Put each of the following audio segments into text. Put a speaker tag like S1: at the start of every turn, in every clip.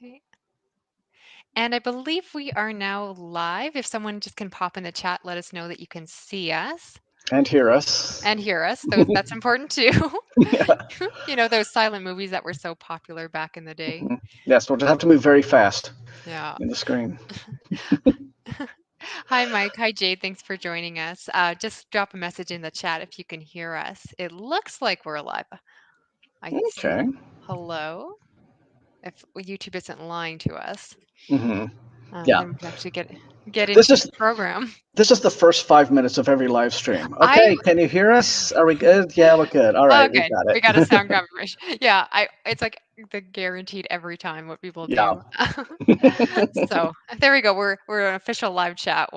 S1: Okay. And I believe we are now live. If someone just can pop in the chat, let us know that you can see us
S2: And hear us.
S1: and hear us. That's important too.
S2: Yeah.
S1: Those silent movies that were so popular back in the day.
S2: Yes, we'll just have to move very fast
S1: Yeah.
S2: in the screen.
S1: Hi, Mike. Hi, Jade. Thanks for joining us. Just drop a message in the chat if you can hear us. It looks like we're live. I see.
S2: Okay.
S1: Hello. If YouTube isn't lying to us,
S2: hmm Yeah.
S1: then we can actually get
S2: This
S1: into
S2: is
S1: the program.
S2: this is the first 5 minutes of every live stream.
S1: I
S2: Okay, can you hear us? Are we good? Yeah, we're good. All right, we
S1: Okay,
S2: got
S1: we got a
S2: it.
S1: sound confirmation. Yeah, it's like the guaranteed every time what people
S2: Yeah.
S1: do. So there we go. We're an official live chat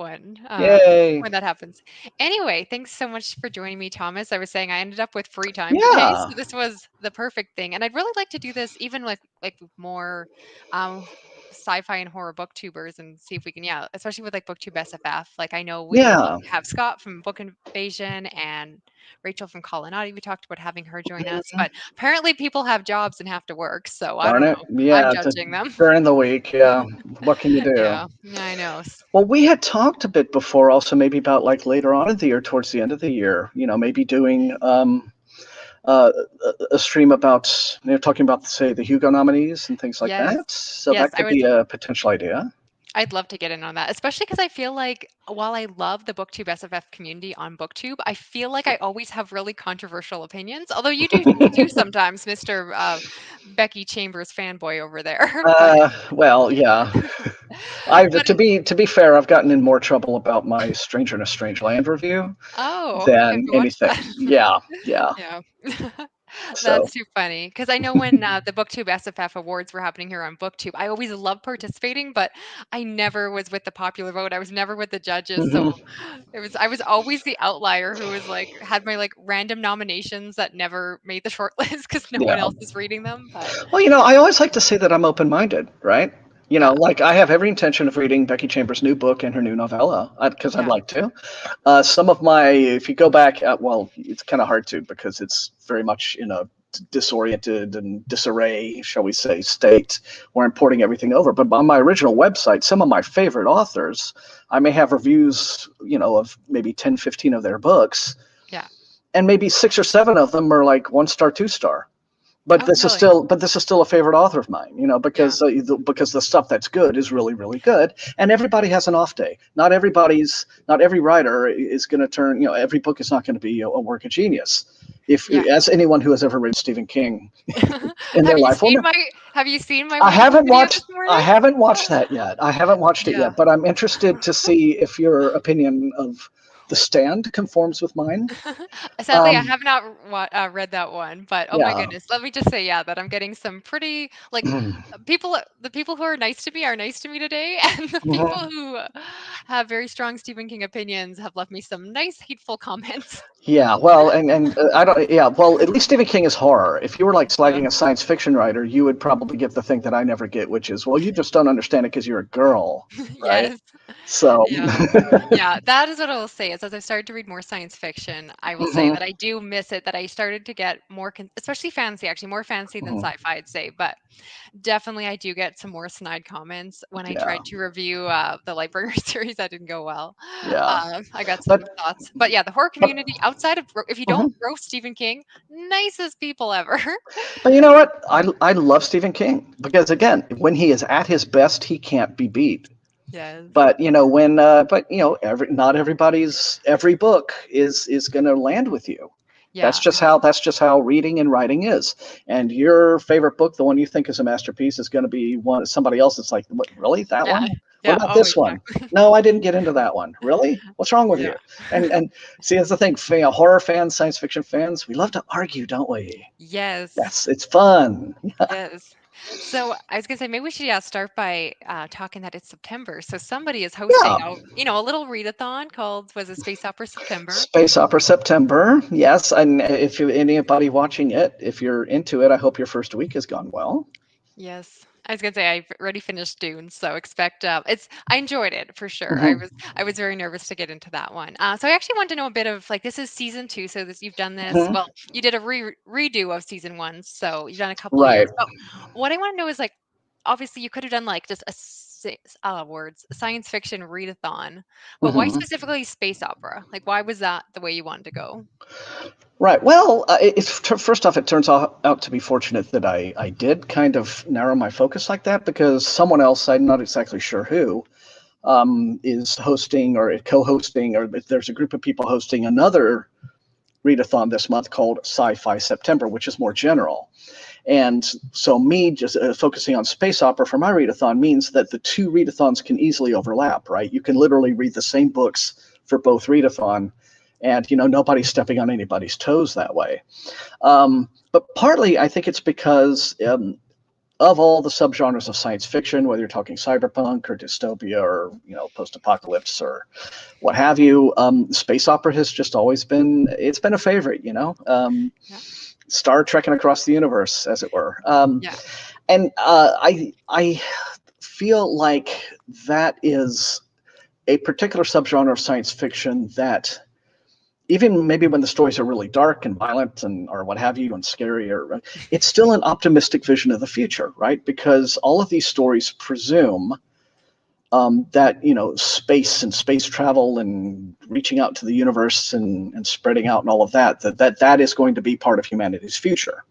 S2: Yay.
S1: when that happens. Anyway, thanks so much for joining me, Thomas. I was saying I ended up with free time today,
S2: Yeah.
S1: so this was the perfect thing. And I'd really like to do this even like with more um sci-fi and horror booktubers and see if we can, yeah, especially with like booktube SFF. Like I know we
S2: Yeah.
S1: have Scott from Book Invasion and Rachel from Colonnati. We talked about having her join us,
S2: Mhm.
S1: but apparently people have jobs and have to work, so I
S2: Darn
S1: don't
S2: it.
S1: know. I'm
S2: Yeah,
S1: judging them.
S2: during the week. Yeah. What can you do?
S1: Yeah, I know.
S2: Well, we had talked a bit before also maybe about like later on in the year, towards the end of the year, maybe doing uh, a stream about, talking about, say, the Hugo nominees and things like
S1: Yes.
S2: that. So
S1: Yes,
S2: that could be a potential idea.
S1: I'd love to get in on that, especially because I feel like while I love the BookTube SFF community on BookTube, I feel like I always have really controversial opinions. Although you do too sometimes, Mr. Becky Chambers fanboy over there. But
S2: Well, yeah. I've
S1: but
S2: to be fair, I've gotten in more trouble about my Stranger in a Strange Land review
S1: I have
S2: than
S1: to watch
S2: anything.
S1: that.
S2: Yeah, yeah.
S1: Yeah.
S2: So
S1: That's too funny because I know when the BookTube SFF awards were happening here on BookTube, I always loved participating, but I never was with the popular vote. I was never with the judges, so
S2: mhm.
S1: I was always the outlier who was like had my like random nominations that never made the short list because no one
S2: Yeah.
S1: else is reading them. But
S2: Well, I always like to say that I'm open-minded, right?
S1: yeah,
S2: Like I have every intention of reading Becky Chambers' new book and her new novella because I'd
S1: yeah,
S2: like to. Some of if you go back, well, it's kind of hard to because it's very much in a disoriented and disarray, shall we say, state where I'm porting everything over. But on my original website, some of my favorite authors, I may have reviews, of maybe 10, 15 of their books,
S1: yeah.
S2: and maybe 6 or 7 of them are like 1 star, 2 star, but
S1: Oh,
S2: this is
S1: really?
S2: still a favorite author of mine,
S1: Yeah,
S2: because the stuff that's good is really, really good, and everybody has an off day. Not every writer is going to turn, every book is not going to be a work of genius. If
S1: yeah.
S2: As anyone who has ever read Stephen King in
S1: Have
S2: their
S1: you
S2: life, well,
S1: seen
S2: no,
S1: my
S2: I
S1: review
S2: haven't
S1: video this
S2: watched I
S1: morning?
S2: haven't watched that yet. I haven't watched it
S1: Yeah.
S2: yet, but I'm interested to see if your opinion of The Stand conforms with mine.
S1: Sadly, I
S2: Um,
S1: have not read that one, but oh my
S2: yeah.
S1: goodness, let me just say, yeah, that I'm getting some pretty like people. The people who are nice to me today, and the people
S2: Mhm.
S1: who have very strong Stephen King opinions have left me some nice hateful comments.
S2: Yeah, well, and I don't. Yeah, well, at least Stephen King is horror. If you were like
S1: Yeah.
S2: slagging a science fiction writer, you would probably get the thing that I never get, which is, well, you just don't understand it because you're a girl, right?
S1: Yes.
S2: So,
S1: Yeah. Yeah, that is what I will say is as I started to read more science fiction, I will say
S2: mhm,
S1: that I do miss it, that I started to get more, especially fantasy, actually more fantasy than
S2: mhm,
S1: sci-fi, I'd say. But definitely I do get some more snide comments when I
S2: yeah,
S1: tried to review the Lightbringer series. That didn't go well.
S2: yeah,
S1: I got
S2: but
S1: some thoughts. But yeah, the horror
S2: but
S1: community outside of, if you don't
S2: mhm.
S1: roast Stephen King, nicest people ever.
S2: But you know what? I love Stephen King because again, when he is at his best, he can't be beat.
S1: Yes.
S2: But not everybody's every book is going to land with you.
S1: Yeah.
S2: That's just how reading and writing is. And your favorite book, the one you think is a masterpiece, is going to be one somebody else. It's like, what, really, that
S1: Yeah.
S2: one? What
S1: Yeah.
S2: about
S1: Oh,
S2: this one?
S1: exactly.
S2: No, I didn't get into that one. Really? What's wrong with
S1: Yeah.
S2: you? And see, that's the thing. Horror fans, science fiction fans, we love to argue, don't we?
S1: Yes.
S2: Yes, it's fun.
S1: Yes. So I was gonna say maybe we should, yeah, start by talking that it's September. So somebody is hosting
S2: Yeah.
S1: a little readathon called, was it Space Opera September?
S2: Space Opera September, yes. And if anybody watching it, if you're into it, I hope your first week has gone well.
S1: Yes. I was gonna say I've already finished Dune, so expect I enjoyed it for sure.
S2: hmm
S1: I was very nervous to get into that one. So I actually want to know a bit of like this is season two, so this you've done this.
S2: hmm
S1: Well, you did a redo of season one, so you've done a couple
S2: Right.
S1: years. But what I want to know is like obviously you could have done like just words science fiction readathon, but why
S2: Hmm.
S1: specifically space opera? Like, why was that the way you wanted to go?
S2: Right. Well, first off, it turns out to be fortunate that I did kind of narrow my focus like that, because someone else, I'm not exactly sure who, is hosting or co-hosting, or if there's a group of people hosting another readathon this month called Sci Fi September, which is more general. And so, me just focusing on space opera for my readathon means that the two readathons can easily overlap, right? You can literally read the same books for both readathon, and nobody's stepping on anybody's toes that way. But partly, I think it's because of all the subgenres of science fiction, whether you're talking cyberpunk or dystopia or post-apocalypse or what have you, space opera has just always been a favorite.
S1: Yeah.
S2: Star trekking across the universe, as it were.
S1: Yeah.
S2: And I feel like that is a particular subgenre of science fiction that, even maybe when the stories are really dark and violent and or what have you and scary, or it's still an optimistic vision of the future, right? Because all of these stories presume that space and space travel and reaching out to the universe and spreading out and all of that is going to be part of humanity's future.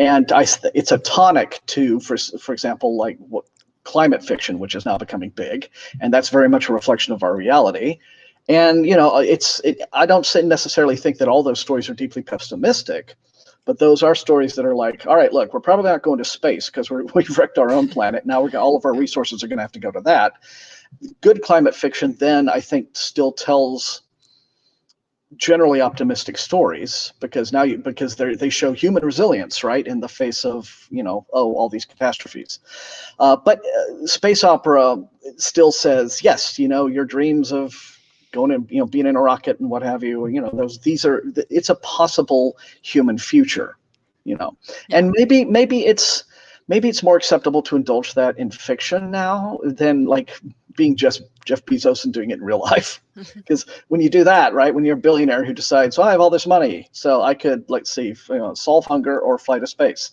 S2: And it's a tonic to, for example, like what climate fiction, which is now becoming big, and that's very much a reflection of our reality. And I don't necessarily think that all those stories are deeply pessimistic, but those are stories that are like, all right, look, we're probably not going to space because we've wrecked our own planet. Now all of our
S1: Yeah.
S2: resources are going to have to go to that. Good climate fiction, then, I think, still tells generally optimistic stories, because because they show human resilience, right, in the face of all these catastrophes. But space opera still says, yes, your dreams of going and being in a rocket and what have you, it's a possible human future. you know
S1: Yeah.
S2: and maybe it's more acceptable to indulge that in fiction now than like being just Jeff Bezos and doing it in real life. Because when you do that, right, when you're a billionaire who decides, well, I have all this money, so I could, let's see, solve hunger or fly to space,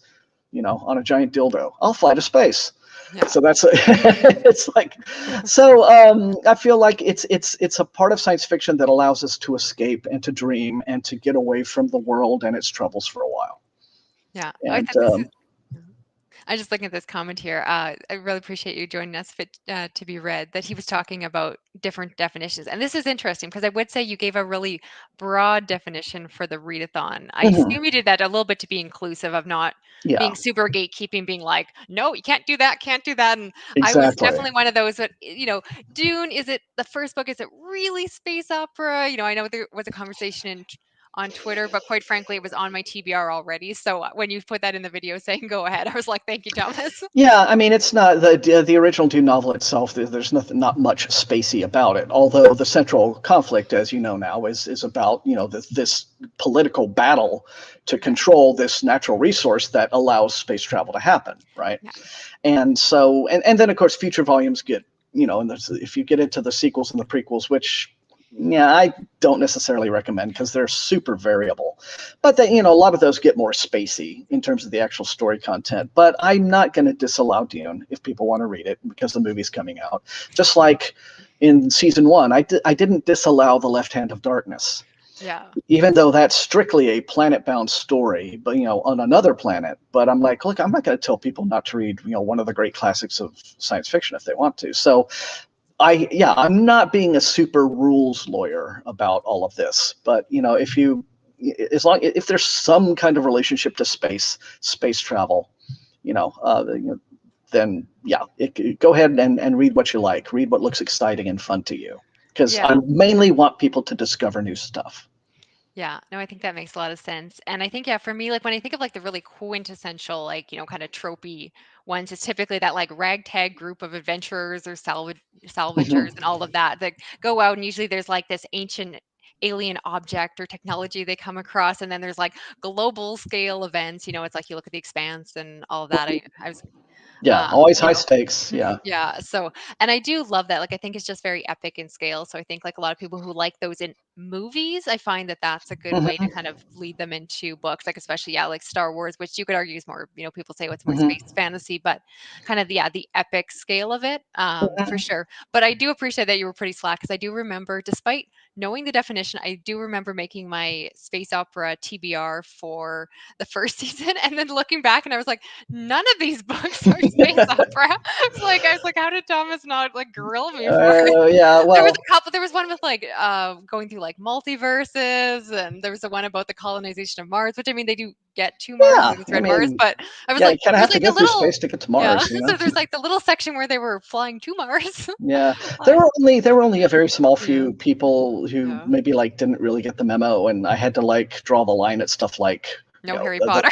S2: on a giant dildo, I'll fly to space.
S1: Yeah.
S2: So that's it's like, so I feel like it's a part of science fiction that allows us to escape and to dream and to get away from the world and its troubles for a while.
S1: Yeah. No, I
S2: And
S1: thought this is. I'm just looking at this comment here. I really appreciate you joining us fit, to be read. That he was talking about different definitions, and this is interesting because I would say you gave a really broad definition for the readathon. I
S2: mhm,
S1: assume you did that a little bit to be inclusive of not
S2: yeah,
S1: being super gatekeeping, being like, no, you can't do that, can't do that. And I was
S2: exactly.
S1: definitely one of those. But Dune, is it the first book? Is it really space opera? I know there was a conversation on Twitter, but quite frankly, it was on my TBR already. So when you put that in the video saying go ahead, I was like, thank you, Thomas.
S2: Yeah, I mean, it's not the original Dune novel itself. There's not much spacey about it. Although the central conflict, as you know now, is about this political battle to
S1: Yeah.
S2: control this natural resource that allows space travel to happen, right?
S1: Yeah.
S2: And so, and then of course, future volumes get and if you get into the sequels and the prequels, which yeah, I don't necessarily recommend because they're super variable. But a lot of those get more spacey in terms of the actual story content. But I'm not going to disallow Dune if people want to read it because the movie's coming out. Just like in season one, I didn't disallow The Left Hand of Darkness,
S1: Yeah.
S2: even though that's strictly a planet-bound story, but on another planet. But I'm like, look, I'm not going to tell people not to read one of the great classics of science fiction if they want to. So I'm not being a super rules lawyer about all of this, but if there's some kind of relationship to space travel, you know, uh, then yeah, go ahead and read what you like. Read what looks exciting and fun to you, because I
S1: Yeah.
S2: mainly want people to discover new stuff.
S1: Yeah. No, I think that makes a lot of sense. And I think, yeah, for me, like when I think of like the really quintessential, like, kind of tropey ones, it's typically that like ragtag group of adventurers or salvagers
S2: Mhm.
S1: and all of that go out. And usually there's like this ancient alien object or technology they come across. And then there's like global scale events. It's like you look at the expanse and all of that. I was
S2: Yeah,
S1: uh,
S2: always
S1: you
S2: high
S1: know,
S2: stakes. Yeah.
S1: yeah. So, and I do love that. Like, I think it's just very epic in scale. So I think like a lot of people who like those in movies, I find that that's a good way to
S2: Hmm.
S1: kind of lead them into books, like especially like Star Wars, which you could argue is more, people say what's more
S2: Hmm.
S1: space fantasy, but kind of the epic scale of it, for
S2: Hmm.
S1: sure. But I do appreciate that you were pretty slack, because I do remember, despite knowing the definition, I do remember making my space opera TBR for the first season, and then looking back, and I was like, none of these books are space opera. I was like, how did Thomas not like grill me for it?
S2: Yeah,
S1: There was
S2: well,
S1: a couple. There was one with like going through like multiverses, and there was the one about the colonization of Mars, which I mean they do get to Mars,
S2: yeah,
S1: and
S2: I
S1: they're in Mars,
S2: mean,
S1: but I was
S2: yeah,
S1: like,
S2: you kind of
S1: there was
S2: have to
S1: like a
S2: go through
S1: little,
S2: space to get to
S1: yeah.
S2: Mars, you know.
S1: So there's like the little section where they were flying to Mars.
S2: Yeah,
S1: I,
S2: there were only a very small
S1: yeah,
S2: few people who
S1: yeah.
S2: maybe like didn't really get the memo, and I had to like draw the line at stuff like,
S1: No Harry Potter.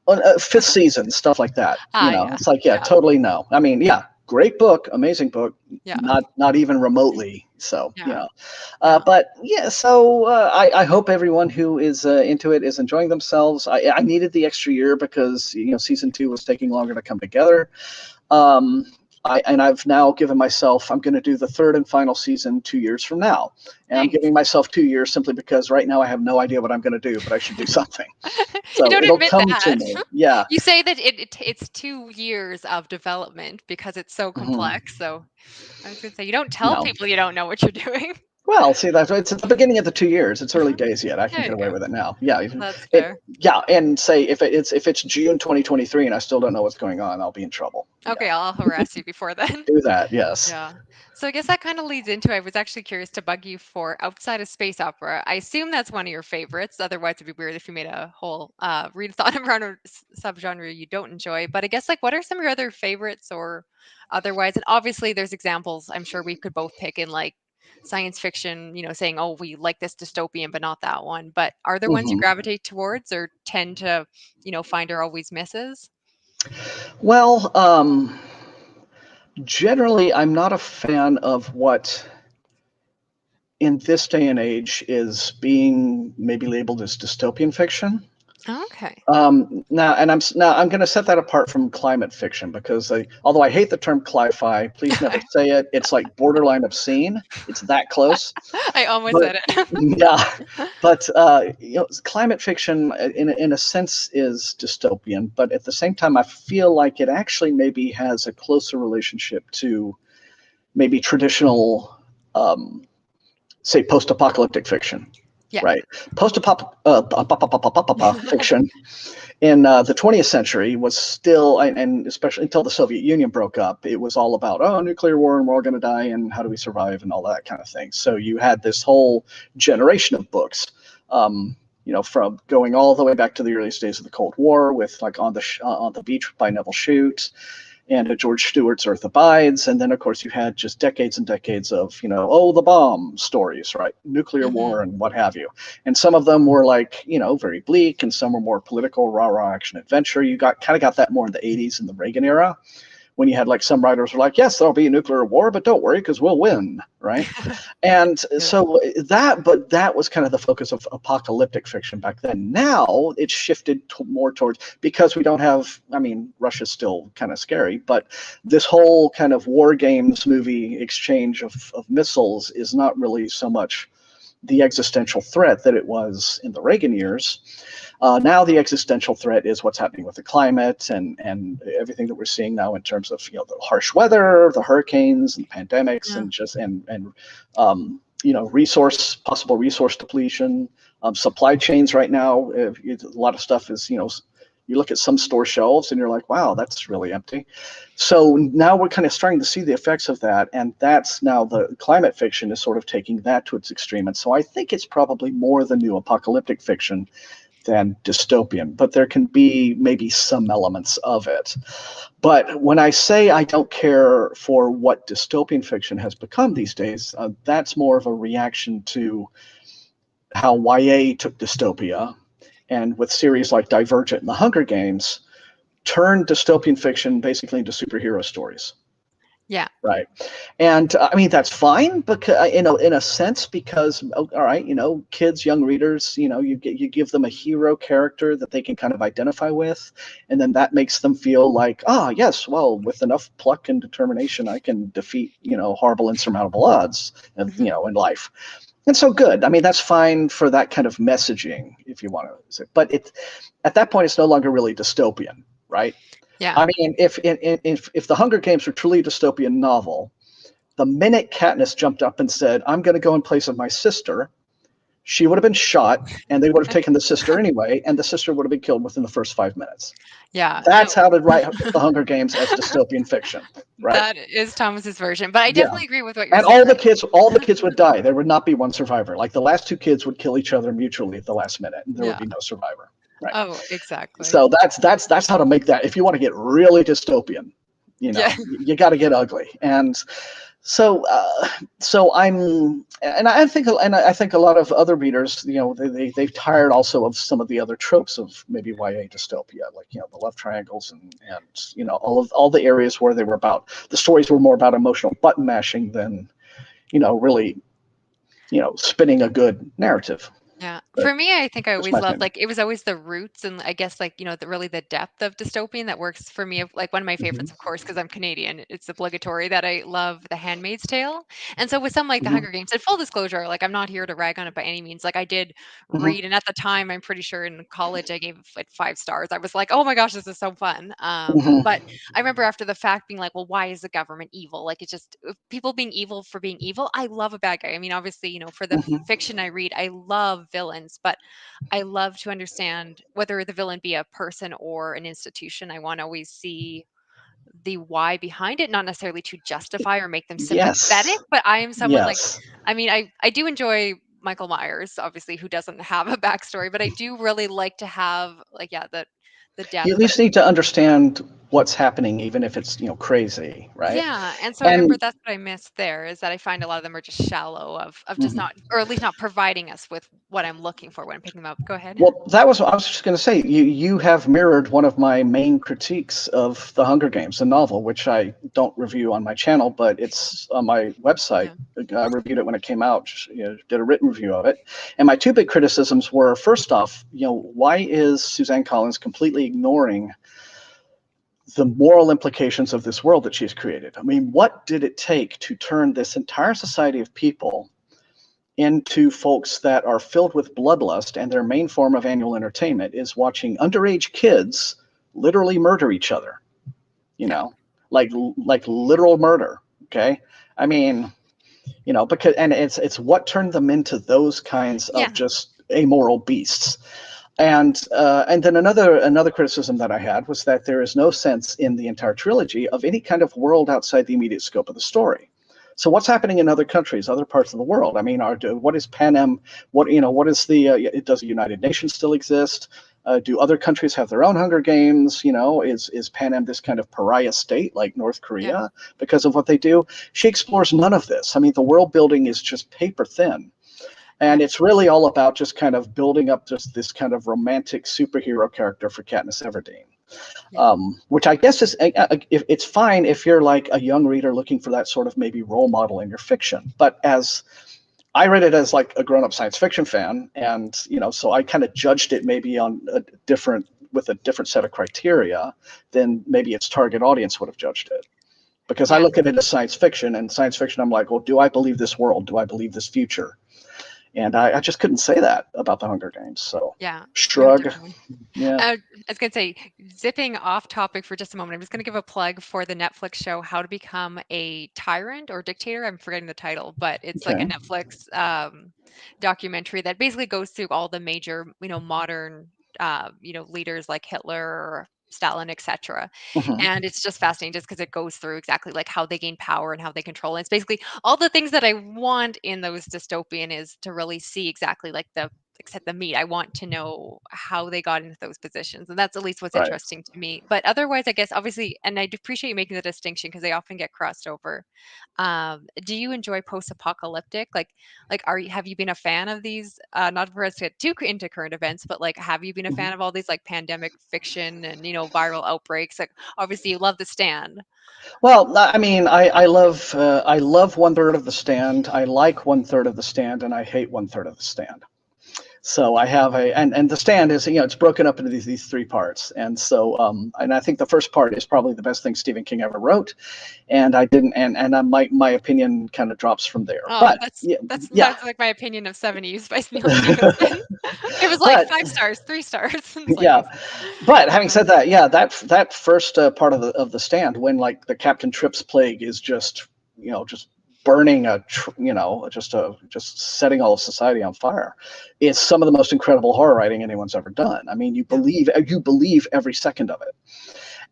S2: the fifth season, stuff like that.
S1: Yeah,
S2: It's like, yeah,
S1: yeah,
S2: totally no. I mean, yeah, great book, amazing book,
S1: yeah,
S2: not even remotely. So,
S1: yeah, yeah.
S2: but yeah, so I hope everyone who is into it is enjoying themselves. I needed the extra year because season two was taking longer to come together. Um, I've now given myself, I'm going to do the third and final season 2 years from now. And I'm
S1: Nice.
S2: giving myself 2 years simply because right now I have no idea what I'm going to do, but I should do something.
S1: You
S2: So
S1: don't
S2: it'll
S1: admit
S2: come to
S1: that.
S2: me. Yeah.
S1: You say that it's 2 years of development because it's so
S2: Hmm.
S1: complex. So I was gonna say you don't tell
S2: No.
S1: people you don't know what you're doing.
S2: Well, see, it's at the beginning of the 2 years. It's early
S1: Uh-huh.
S2: days yet. I can
S1: There
S2: get
S1: you
S2: away
S1: go.
S2: with it now. Yeah,
S1: That's
S2: it.
S1: fair.
S2: Yeah, and say if it's June 2023 and I still don't know what's going on, I'll be in trouble. Yeah,
S1: Okay, I'll harass you before then.
S2: do that. Yes.
S1: Yeah. So I guess that kind of leads into, I was actually curious to bug you for outside of space opera. I assume that's one of your favorites. Otherwise, it'd be weird if you made a whole readathon around a subgenre you don't enjoy. But I guess like what are some of your other favorites or otherwise? And obviously, there's examples. I'm sure we could both pick in like science fiction. Saying, oh, we like this dystopian, but not that one. But are there ones you
S2: Hmm.
S1: gravitate towards or tend to, find are always misses?
S2: Well, generally, I'm not a fan of what in this day and age is being maybe labeled as dystopian fiction.
S1: Okay.
S2: Now I'm going to set that apart from climate fiction because although I hate the term cli-fi, please never say it. It's like borderline obscene. It's that close.
S1: I almost
S2: But
S1: said it.
S2: yeah, but climate fiction in a sense is dystopian, but at the same time, I feel like it actually maybe has a closer relationship to maybe traditional, um, say, post-apocalyptic fiction.
S1: Yeah.
S2: Right, fiction in the 20th century was still, and especially until the Soviet Union broke up, it was all about, oh, nuclear war and we're all going to die and how do we survive and all that kind of thing. So you had this whole generation of books, from going all the way back to the earliest days of the Cold War with like on the Beach by Neville Shute and George Stewart's Earth Abides. And then, of course, you had just decades and decades of, oh, the bomb stories, right? Nuclear
S1: Mhm.
S2: war and what have you. And some of them were like, very bleak, and some were more political, rah-rah action adventure. You kind of got that more in the 80s in the Reagan era, when you had like some writers were like, yes, there'll be a nuclear war, but don't worry because we'll win, right? And
S1: Yeah.
S2: so that was kind of the focus of apocalyptic fiction back then. Now it's shifted more towards, because we don't have, I mean, Russia's still kind of scary, but this whole kind of war games movie exchange of missiles is not really so much the existential threat that it was in the Reagan years. Now the existential threat is what's happening with the climate and everything that we're seeing now in terms of the harsh weather, the hurricanes, and pandemics,
S1: Yeah.
S2: and just and possible resource depletion, supply chains right now. A lot of stuff is you look at some store shelves and you're like, wow, that's really empty. So now we're kind of starting to see the effects of that, and that's now the climate fiction is sort of taking that to its extreme. And so I think it's probably more the new apocalyptic fiction than dystopian, but there can be maybe some elements of it. But when I say I don't care for what dystopian fiction has become these days, that's more of a reaction to how YA took dystopia, and with series like Divergent and The Hunger Games, turned dystopian fiction basically into superhero stories.
S1: Yeah.
S2: Right. And I mean, that's fine, because in a sense, because all right, kids, young readers, you give them a hero character that they can kind of identify with, and then that makes them feel like, yes, well, with enough pluck and determination, I can defeat horrible insurmountable odds,
S1: Mhm.
S2: in life. And so good. I mean, that's fine for that kind of messaging, if you want to. But at that point, it's no longer really dystopian, right?
S1: Yeah.
S2: I mean, if the Hunger Games were truly a dystopian novel, the minute Katniss jumped up and said, "I'm going to go in place of my sister," she would have been shot, and they would have taken the sister anyway, and the sister would have been killed within the first 5 minutes.
S1: Yeah.
S2: That's
S1: No,
S2: how to write the Hunger Games as dystopian fiction, right?
S1: that is Thomas's version, but I
S2: Yeah.
S1: definitely agree with what you're
S2: And
S1: saying. Like,
S2: all the kids would die. There would not be one survivor. Like the last two kids would kill each other mutually at the last minute, and there would
S1: yeah.
S2: be no survivor. Right.
S1: Oh, exactly.
S2: So that's how to make that. If you want to get really dystopian,
S1: Yeah.
S2: you got to get ugly. And so so I think a lot of other readers, they've tired also of some of the other tropes of maybe YA dystopia, like the love triangles and all the areas where the stories were more about emotional button mashing than really spinning a good narrative.
S1: Yeah.
S2: But
S1: For me, I think I
S2: that's my
S1: always loved
S2: opinion.
S1: like it was always the roots and I guess like, really the depth of dystopian that works for me. Like one of my
S2: Hmm.
S1: favorites, of course, because I'm Canadian, it's obligatory that I love The Handmaid's Tale. And so with some like The
S2: Hmm.
S1: Hunger Games, and full disclosure, like I'm not here to rag on it by any means. Like I did
S2: Hmm.
S1: read, and at the time, I'm pretty sure in college I gave it 5 stars. I was like, oh my gosh, this is so fun. But
S2: Hmm.
S1: I remember after the fact being like, well, why is the government evil? Like it's just people being evil for being evil. I love a bad guy. I mean, obviously, for the
S2: Hmm.
S1: fiction I read, I love villains, but I love to understand whether the villain be a person or an institution. I want to always see the why behind it, not necessarily to justify or make them sympathetic,
S2: Yes.
S1: but I am someone like,
S2: Yes.
S1: I mean, I do enjoy Michael Myers, obviously, who doesn't have a backstory, but I do really like to have like, yeah, the
S2: You at
S1: depth. But
S2: least need to understand what's happening, even if it's crazy, right?
S1: yeah, and so I remember
S2: And
S1: that's what I missed there is that I find a lot of them are just shallow of just
S2: mhm.
S1: not, or at least not providing us with what I'm looking for when I'm picking them up. Go ahead.
S2: Well, that was what I was just going to say. You have mirrored one of my main critiques of The Hunger Games, the novel, which I don't review on my channel, but it's on my website.
S1: Yeah.
S2: I reviewed it when it came out. Did a written review of it, and my two big criticisms were: first off, why is Suzanne Collins completely ignoring the moral implications of this world that she's created? I mean, what did it take to turn this entire society of people into folks that are filled with bloodlust, and their main form of annual entertainment is watching underage kids literally murder each other, you
S1: Yeah.
S2: know, like literal murder. Okay. I mean, because and it's what turned them into those kinds of
S1: Yeah.
S2: just amoral beasts. And then another criticism that I had was that there is no sense in the entire trilogy of any kind of world outside the immediate scope of the story. So what's happening in other countries, other parts of the world? I mean, what is Panem? What is does the United Nations still exist? Do other countries have their own Hunger Games? Is Panem this kind of pariah state like North
S1: Yeah.
S2: Korea because of what they do? She explores none of this. I mean, the world building is just paper thin. And
S1: Yeah.
S2: it's really all about just kind of building up just this kind of romantic superhero character for Katniss Everdeen,
S1: Yeah.
S2: which I guess is it's fine if you're like a young reader looking for that sort of maybe role model in your fiction. But as I read it as like a grown-up science fiction fan, and so I kind of judged it maybe on with a different set of criteria than maybe its target audience would have judged it. Because I
S1: Yeah.
S2: look at it as science fiction, and science fiction, I'm like, well, do I believe this world? Do I believe this future? And I just couldn't say that about the Hunger Games. So
S1: Yeah. No,
S2: shrug.
S1: definitely.
S2: Yeah.
S1: I was gonna say, zipping off topic for just a moment, I'm just gonna give a plug for the Netflix show How to Become a Tyrant or Dictator. I'm forgetting the title, but it's like a
S2: Okay.
S1: Netflix documentary that basically goes through all the major, modern, leaders like Hitler, Stalin, etc.
S2: Hmm.
S1: And it's just fascinating just because it goes through exactly like how they gain power and how they control. And it's basically all the things that I want in those dystopian is to really see exactly like the except the meat. I want to know how they got into those positions. And that's at least what's
S2: Right.
S1: interesting to me. But otherwise, I guess obviously, and I do appreciate you making the distinction because they often get crossed over. Do you enjoy post-apocalyptic? Like have you been a fan of these? Not for us to get too into current events, but like have you been a
S2: Hmm.
S1: fan of all these like pandemic fiction and viral outbreaks? Like obviously you love The Stand.
S2: Well, I mean, I love one third of the stand. I like one third of the stand, and I hate one third of the stand. So I have and The Stand is, it's broken up into these three parts. And so, and I think the first part is probably the best thing Stephen King ever wrote. And I didn't, my opinion kind of drops from there.
S1: Oh,
S2: But
S1: that's
S2: yeah,
S1: that's like my opinion of 70s by Neil Stephenson. It was like
S2: but
S1: 5 stars, 3 stars. It's like,
S2: yeah, but having
S1: uh-huh.
S2: said that, yeah, that first part of the Stand, when like the Captain Trips plague is just, just burning just setting all of society on fire, is some of the most incredible horror writing anyone's ever done. I mean, you
S1: Yeah.
S2: believe every second of it.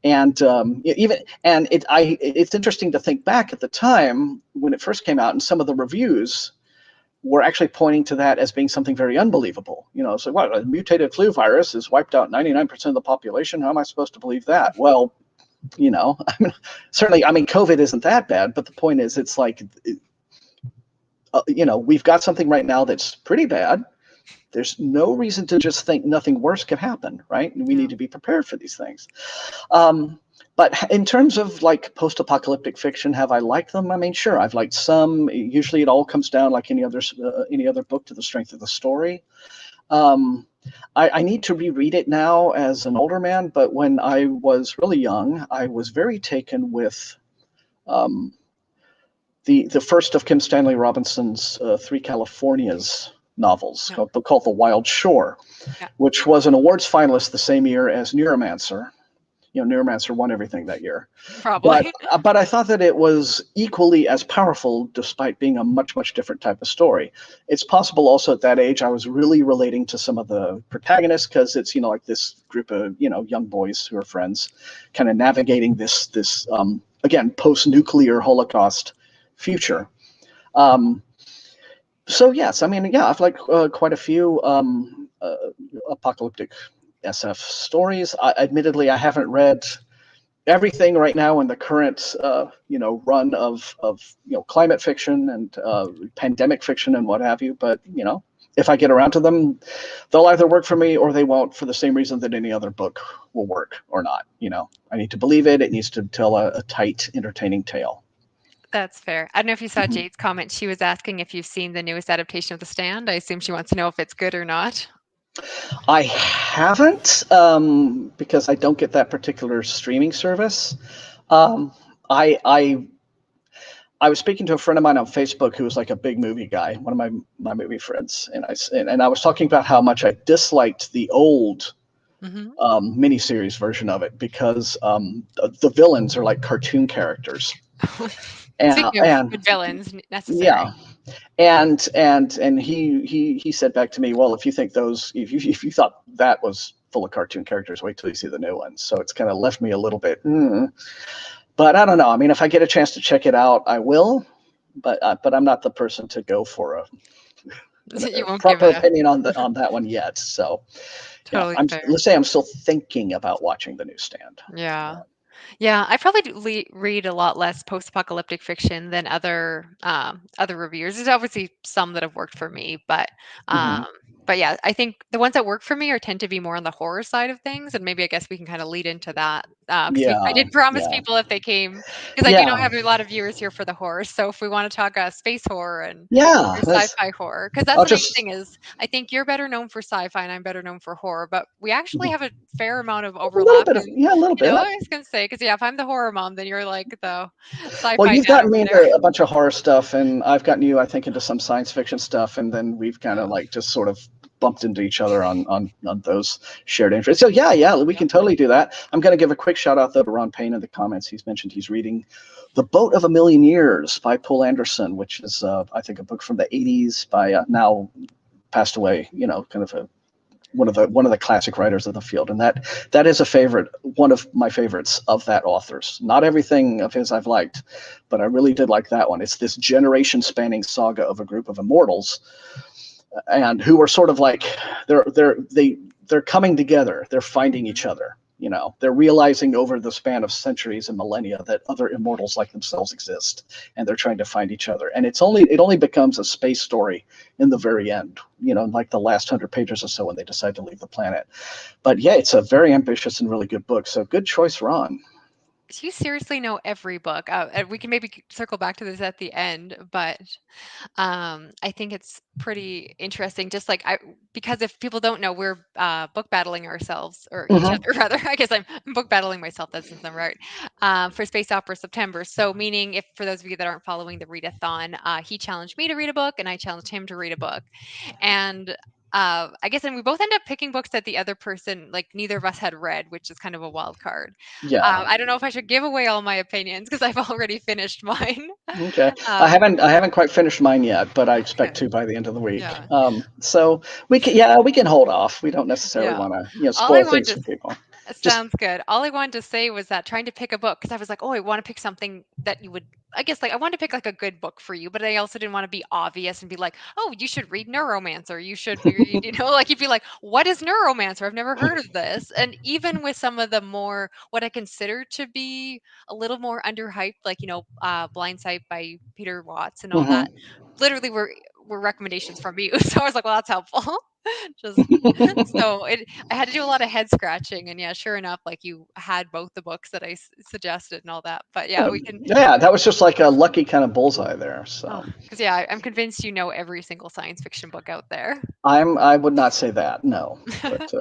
S2: And it's interesting to think back at the time when it first came out, and some of the reviews were actually pointing to that as being something very unbelievable. So what, a mutated flu virus has wiped out 99% of the population? How am I supposed to believe that? Well, I mean, certainly, I mean, COVID isn't that bad, but the point is, it's like, we've got something right now that's pretty bad. There's no reason to just think nothing worse could happen, right? And we
S1: Yeah.
S2: need to be prepared for these things. But in terms of like post-apocalyptic fiction, have I liked them? I mean, sure, I've liked some. Usually, it all comes down, like any other book, to the strength of the story. Um, I need to reread it now as an older man, but when I was really young, I was very taken with um, the first of Kim Stanley Robinson's Three Californias novels,
S1: Yeah.
S2: called The Wild Shore,
S1: Yeah.
S2: which was an awards finalist the same year as Neuromancer. Neuromancer won everything that year. But
S1: Probably.
S2: but I thought that it was equally as powerful, despite being a much different type of story. It's possible also at that age I was really relating to some of the protagonists, because it's like this group of young boys who are friends, kind of navigating this again, post-nuclear Holocaust future. Um, so yes, I mean, yeah, I've liked quite a few apocalyptic SF stories. Admittedly, I haven't read everything right now in the current run of climate fiction and pandemic fiction and what have you. But if I get around to them, they'll either work for me or they won't, for the same reason that any other book will work or not. I need to believe it. It needs to tell a tight, entertaining tale.
S1: That's fair. I don't know if you saw
S2: Mhm.
S1: Jade's comment. She was asking if you've seen the newest adaptation of The Stand. I assume she wants to know if it's good or not.
S2: I haven't, because I don't get that particular streaming service. Um, I I was speaking to a friend of mine on Facebook who was like a big movie guy, one of my movie friends, and I was talking about how much I disliked the old
S1: Hmm.
S2: miniseries version of it, because the villains are like cartoon characters, and
S1: Speaking of
S2: and
S1: good villains,
S2: yeah,
S1: necessary.
S2: and he said back to me, well, if you think if you thought that was full of cartoon characters, wait till you see the new ones. So it's kind of left me a little bit. But I don't know. I mean, if I get a chance to check it out, I will. But I'm not the person to go for a
S1: You won't give
S2: proper
S1: a
S2: opinion on that one yet. So yeah,
S1: totally fair.
S2: let's say I'm still thinking about watching the newsstand.
S1: Yeah. Yeah, I probably do read a lot less post-apocalyptic fiction than other reviewers. There's obviously some that have worked for me,
S2: Hmm.
S1: um, but yeah, I think the ones that work for me are tend to be more on the horror side of things, and maybe I guess we can kind of lead into that because I
S2: Yeah,
S1: did promise
S2: yeah,
S1: people if they came, because I do not
S2: yeah,
S1: have a lot of viewers here for the horror. So if we want to talk space horror and
S2: yeah.
S1: or
S2: That's
S1: sci-fi horror, because that's
S2: I'll
S1: the main
S2: just
S1: thing is I think you're better known for sci-fi and I'm better known for horror, but we actually have a fair amount of
S2: a little
S1: overlap
S2: bit of,
S1: in,
S2: yeah, a little bit.
S1: I was gonna say, because yeah, if I'm the horror mom, then you're like the
S2: Well,
S1: sci-fi
S2: you've
S1: dad
S2: gotten
S1: over
S2: me
S1: there.
S2: into a bunch of horror stuff, and I've gotten you, I think, into some science fiction stuff, and then we've kind of
S1: Yeah.
S2: like just sort of bumped into each other on those shared interests. So yeah, we
S1: Yep.
S2: can totally do that. I'm going to give a quick shout out though to Ron Payne in the comments. He's mentioned he's reading The Boat of a Million Years by Poul Anderson, which is I think a book from the 80s by now passed away. Kind of a one of the classic writers of the field, and that is one of my favorites of that author's. Not everything of his I've liked, but I really did like that one. It's this generation spanning saga of a group of immortals, and who are sort of like they're coming together, they're finding
S1: Mhm.
S2: each other. They're realizing over the span of centuries and millennia that other immortals like themselves exist, and they're trying to find each other. And it only becomes a space story in the very end, like the last 100 pages or so when they decide to leave the planet. But yeah, it's a very ambitious and really good book. So good choice, Ron.
S1: you seriously know every book. And we can maybe circle back to this at the end, but I think it's pretty interesting. Just like because if people don't know, we're book battling ourselves or each
S2: Hmm.
S1: other rather. I guess I'm book battling myself. That doesn't sound right. For Space Opera September. So meaning, if for those of you that aren't following the readathon, he challenged me to read a book, and I challenged him to read a book, and. I guess, and we both end up picking books that the other person, like neither of us had read, which is kind of a wild card.
S2: Yeah.
S1: I don't know if I should give away all my opinions because I've already finished mine.
S2: Okay.
S1: Um,
S2: I haven't quite finished mine yet, but I expect
S1: okay.
S2: to by the end of the week.
S1: Yeah.
S2: So we can hold off. We don't necessarily
S1: Yeah.
S2: want to,
S1: All I
S2: spoil
S1: wanted
S2: things
S1: to
S2: for people. Just
S1: sounds good. All I wanted to say was that trying to pick a book, because I was like, oh, I want to pick something that you would, I guess, like I wanted to pick like a good book for you, but I also didn't want to be obvious and be like, oh, you should read Neuromancer. You should read, like you'd be like, what is Neuromancer? I've never heard of this. And even with some of the more, what I consider to be a little more underhyped, like, Blind Sight by Peter Watts and all that,
S2: mhm.
S1: literally were recommendations from you. So I was like, well, that's helpful. Just so I had to do a lot of head scratching, and yeah, sure enough, like you had both the books that I suggested and all that. But yeah, we can.
S2: Yeah, that was just like a lucky kind of bullseye there.
S1: Oh,
S2: So
S1: because yeah, I'm convinced you know every single science fiction book out there.
S2: I would not say that, no, but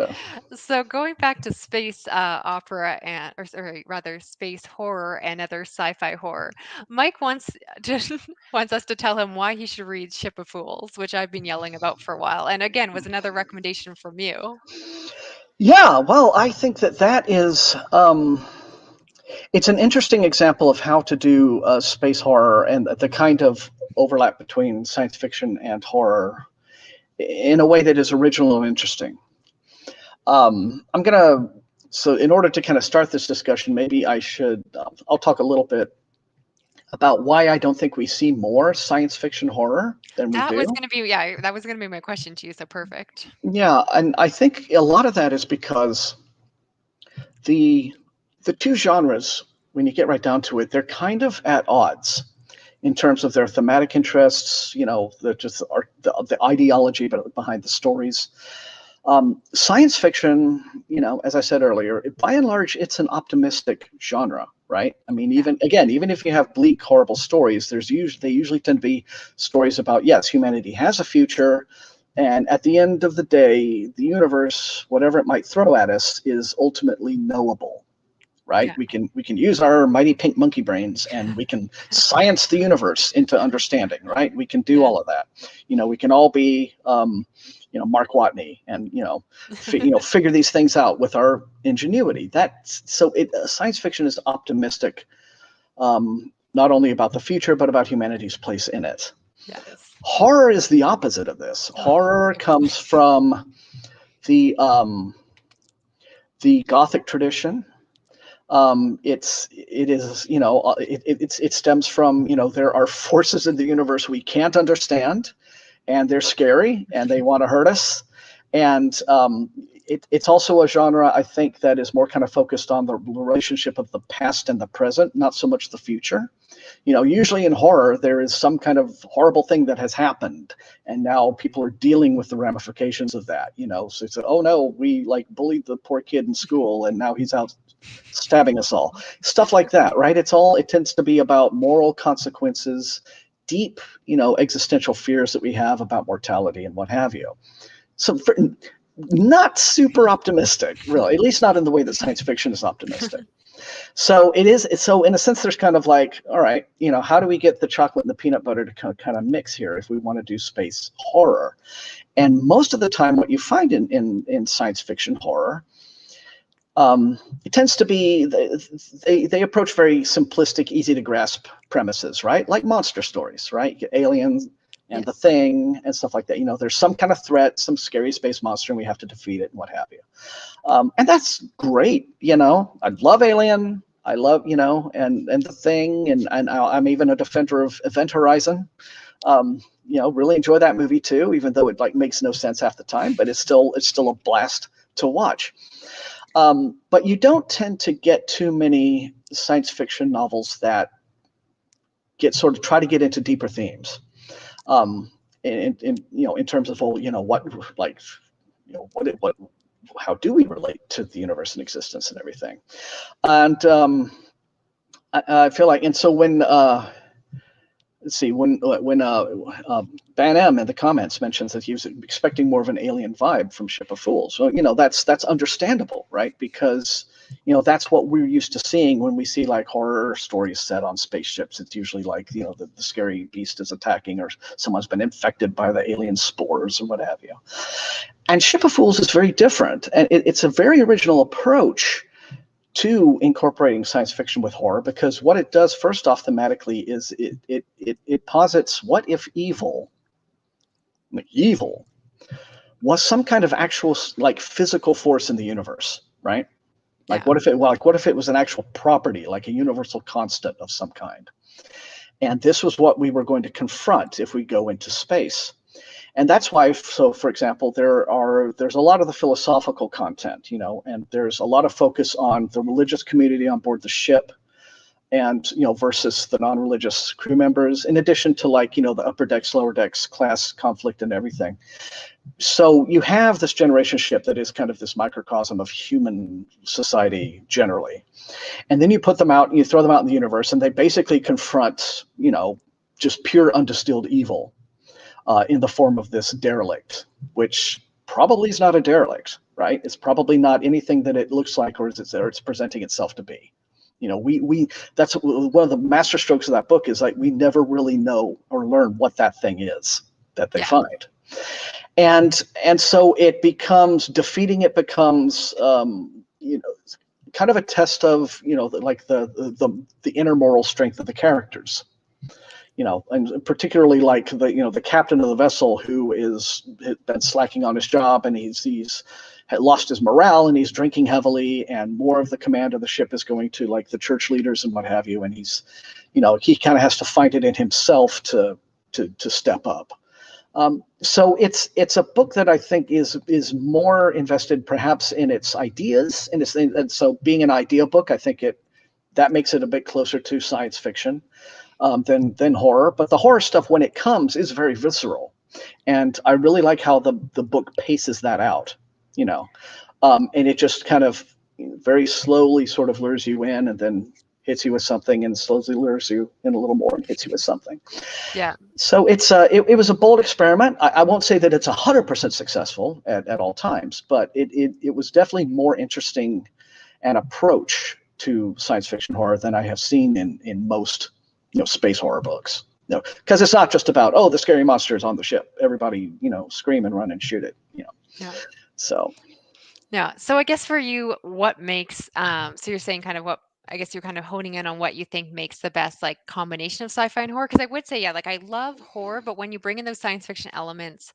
S1: So going back to space opera and, or sorry, rather space horror and other sci-fi horror, Mike wants to, wants us to tell him why he should read Ship of Fools, which I've been yelling about for a while, and again was another recommendation from you.
S2: yeah. Well, I think that is it's an interesting example of how to do space horror and the kind of overlap between science fiction and horror in a way that is original and interesting. I'm gonna so in order to kind of start this discussion, maybe I should I'll talk a little bit about why I don't think we see more science fiction horror than we
S1: That was
S2: do.
S1: gonna be, yeah, that was gonna be my question to you. So perfect.
S2: Yeah, and I think a lot of that is because the the two genres, when you get right down to it, they're kind of at odds in terms of their thematic interests. The ideology behind the stories. Science fiction, as I said earlier, by and large, it's an optimistic genre, right? I mean,
S1: Yeah.
S2: even if you have bleak, horrible stories, they usually tend to be stories about, yes, humanity has a future, and at the end of the day, the universe, whatever it might throw at us, is ultimately knowable, right?
S1: Yeah.
S2: We can use our mighty pink monkey brains and we can science the universe into understanding, right? We can do
S1: Yeah.
S2: all of that. We can all be, Mark Watney, and figure these things out with our ingenuity. Science fiction is optimistic, not only about the future but about humanity's place in it.
S1: Yes.
S2: Horror is the opposite of this.
S1: Oh,
S2: Horror comes from the the Gothic tradition. It is it stems from, there are forces in the universe we can't understand, and they're scary and they want to hurt us. And it's also a genre, I think, that is more kind of focused on the relationship of the past and the present, not so much the future. Usually in horror, there is some kind of horrible thing that has happened, and now people are dealing with the ramifications of that. So it's, oh no, we like bullied the poor kid in school, and now he's out stabbing us all. Stuff like that, right? It tends to be about moral consequences, deep, existential fears that we have about mortality and what have you. So not super optimistic, really, at least not in the way that science fiction is optimistic. So it is. So in a sense, there's kind of like, all right, how do we get the chocolate and the peanut butter to kind of mix here if we want to do space horror? And most of the time, what you find in science fiction horror, it tends to be they approach very simplistic, easy to grasp premises, right? Like monster stories, right? You get aliens and the
S1: Yes.
S2: thing and stuff like that. There's some kind of threat, some scary space monster, and we have to defeat it and what have you. And that's great. I love Alien. I love, and the thing, and I'm even a defender of Event Horizon. Really enjoy that movie too, even though it like makes no sense half the time, but it's still a blast to watch. But you don't tend to get too many science fiction novels that try to get into deeper themes. In terms of, what, like, what how do we relate to the universe and existence and everything. And I feel like, and so when let's see, when Ban M in the comments mentions that he was expecting more of an alien vibe from Ship of Fools. So that's understandable, right? Because that's what we're used to seeing when we see like horror stories set on spaceships. It's usually like the scary beast is attacking, or someone's been infected by the alien spores or what have you. And Ship of Fools is very different, and it's a very original approach to incorporating science fiction with horror, because what it does first off thematically is it posits, what if evil was some kind of actual like physical force in the universe, right? Like
S1: Yeah.
S2: what if it was an actual property, like a universal constant of some kind? And this was what we were going to confront if we go into space. And that's why, so for example, there's a lot of the philosophical content, and there's a lot of focus on the religious community on board the ship, and versus the non-religious crew members, in addition to like the upper decks, lower decks, class conflict, and everything. So you have this generation ship that is kind of this microcosm of human society generally, and then you put them out and you throw them out in the universe, and they basically confront just pure undistilled evil. In the form of this derelict, which probably is not a derelict, right? It's probably not anything that it looks like, or it's presenting itself to be. We that's one of the master strokes of that book, is like we never really know or learn what that thing is that they
S1: Yeah.
S2: find, and so it becomes defeating. It becomes kind of a test of like the inner moral strength of the characters. And particularly like the captain of the vessel, who had been slacking on his job, and he's had lost his morale, and he's drinking heavily, and more of the command of the ship is going to like the church leaders and what have you, and he kind of has to find it in himself to step up. So it's a book that I think is more invested perhaps in its ideas, and so being an idea book, I think that makes it a bit closer to science fiction. Than horror, but the horror stuff, when it comes, is very visceral, and I really like how the book paces that out, and it just kind of very slowly sort of lures you in, and then hits you with something, and slowly lures you in a little more and hits you with something.
S1: Yeah.
S2: So it was a bold experiment. I won't say that it's 100% successful at all times, but it was definitely more interesting an approach to science fiction horror than I have seen in most space horror books. Because it's not just about, the scary monster is on the ship, everybody scream and run and shoot it.
S1: Yeah.
S2: So
S1: Yeah. So I guess for you, what makes so you're saying kind of what I guess you're kind of honing in on what you think makes the best like combination of sci-fi and horror. Because I would say, yeah, like I love horror, but when you bring in those science fiction elements,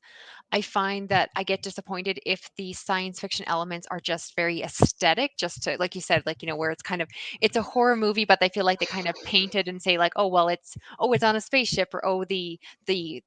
S1: I find that I get disappointed if the science fiction elements are just very aesthetic, just to, like you said, like, where it's kind of, it's a horror movie, but they feel like they kind of paint it and say like, oh, well, it's on a spaceship, or, oh, the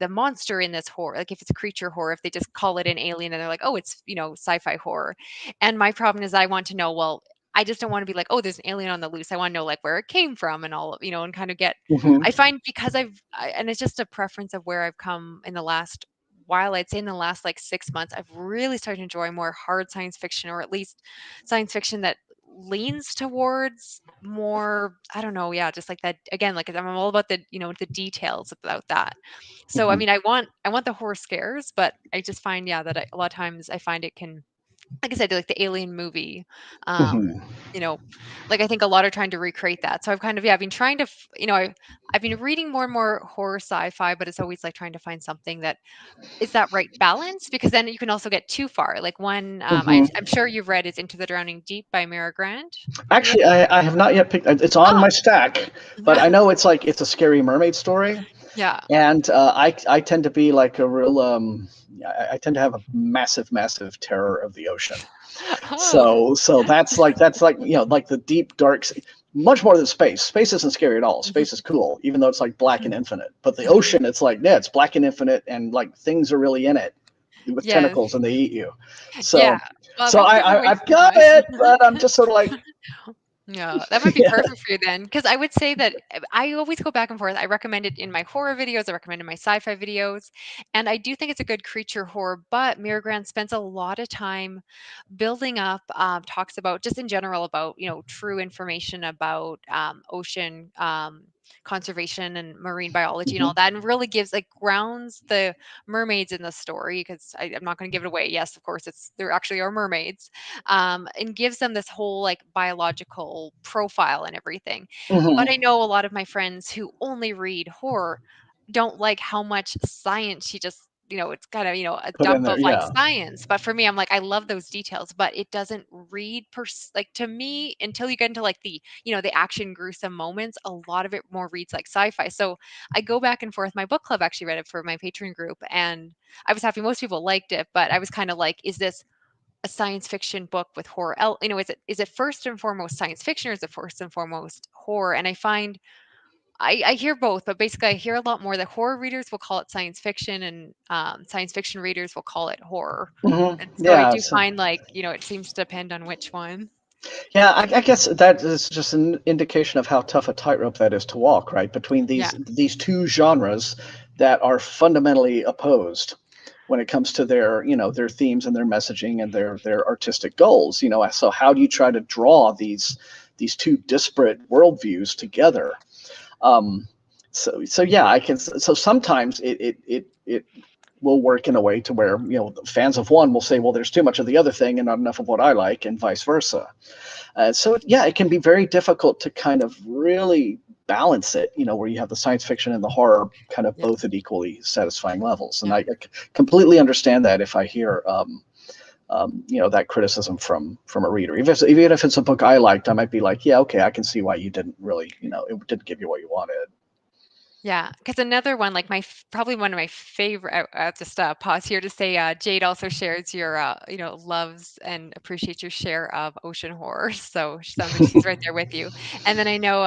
S1: monster in this horror, like if it's creature horror, if they just call it an alien and they're like, oh, it's, sci-fi horror. And my problem is I want to know, well, I just don't want to be like, oh, there's an alien on the loose. I want to know like where it came from and all, and kind of get,
S2: mm-hmm,
S1: I find because and it's just a preference of where I've come in the last while. I'd say in the last like 6 months, I've really started to enjoy more hard science fiction, or at least science fiction that leans towards more, I don't know, yeah, just like that again, like I'm all about the details about that. So I
S2: mm-hmm,
S1: mean, I want the horror scares, but I just find, yeah, that a lot of times I find it can, like I said, like the Alien movie,
S2: mm-hmm,
S1: you know, like I think a lot are trying to recreate that. So I've kind of, yeah, I've been trying to, I've been reading more and more horror sci-fi, but it's always like trying to find something that is that right balance, because then you can also get too far. Like one, I'm
S2: mm-hmm.
S1: sure you've read is Into the Drowning Deep by Mara Grant. Have you read
S2: Actually,
S1: that?
S2: I have not yet picked. It's on
S1: Oh,
S2: my stack, but I know it's a scary mermaid story,
S1: yeah.
S2: and I tend to be like a real I tend to have a massive terror of the ocean.
S1: Oh,
S2: So that's like like the deep dark, much more than space. Space isn't scary at all. Space is cool, even though it's like black and infinite. But the ocean, it's like, yeah, it's black and infinite, and like things are really in it with
S1: yes,
S2: tentacles, and they eat you. So
S1: yeah. Well, I
S2: so
S1: won't give away
S2: I've
S1: too
S2: got
S1: much.
S2: it, but I'm just sort of like,
S1: Yeah, that might be
S2: Yeah.
S1: perfect for you then, because I would say that I always go back and forth. I recommend it in my horror videos, I recommend it in my sci-fi videos, and I do think it's a good creature horror, but Mira Grant spends a lot of time building up, talks about just in general about, true information about ocean conservation and marine biology and all
S2: Hmm.
S1: that, and really gives like grounds the mermaids in the story because I'm not going to give it away. Yes, of course, there actually are mermaids, and gives them this whole like biological profile and everything. But
S2: Hmm.
S1: I know a lot of my friends who only read horror don't like how much science she just, it's kind of, a
S2: Put in
S1: dump
S2: there,
S1: of like
S2: yeah.
S1: science. But for me, I'm like, I love those details, but it doesn't read like to me until you get into like the action gruesome moments. A lot of it more reads like sci-fi. So I go back and forth. My book club actually read it for my Patreon group, and I was happy most people liked it, but I was kind of like, is this a science fiction book with horror? Is it first and foremost science fiction, or is it first and foremost horror? And I find I hear both, but basically I hear a lot more that horror readers will call it science fiction, and science fiction readers will call it horror.
S2: Hmm.
S1: And so I
S2: Yeah.
S1: do find like, it seems to depend on which one.
S2: Yeah, I guess that is just an indication of how tough a tightrope that is to walk, right? Between
S1: Yeah.
S2: these two genres that are fundamentally opposed when it comes to their themes and their messaging and their artistic goals. So how do you try to draw these two disparate worldviews together? Um, so yeah, I can. So sometimes it will work in a way to where fans of one will say, well, there's too much of the other thing and not enough of what I like, and vice versa. So yeah, it can be very difficult to kind of really balance it, where you have the science fiction and the horror kind of
S1: Yeah.
S2: both at equally satisfying levels. And
S1: Yeah.
S2: I completely understand that if I hear that criticism from a reader. Even if it's a book I liked, I might be like, yeah, okay, I can see why you didn't really, it didn't give you what you wanted.
S1: Yeah, because another one, like probably one of my favorite. I'll just pause here to say, Jade also shares your, loves and appreciates your share of ocean horror. So she sounds like she's right there with you. And then I know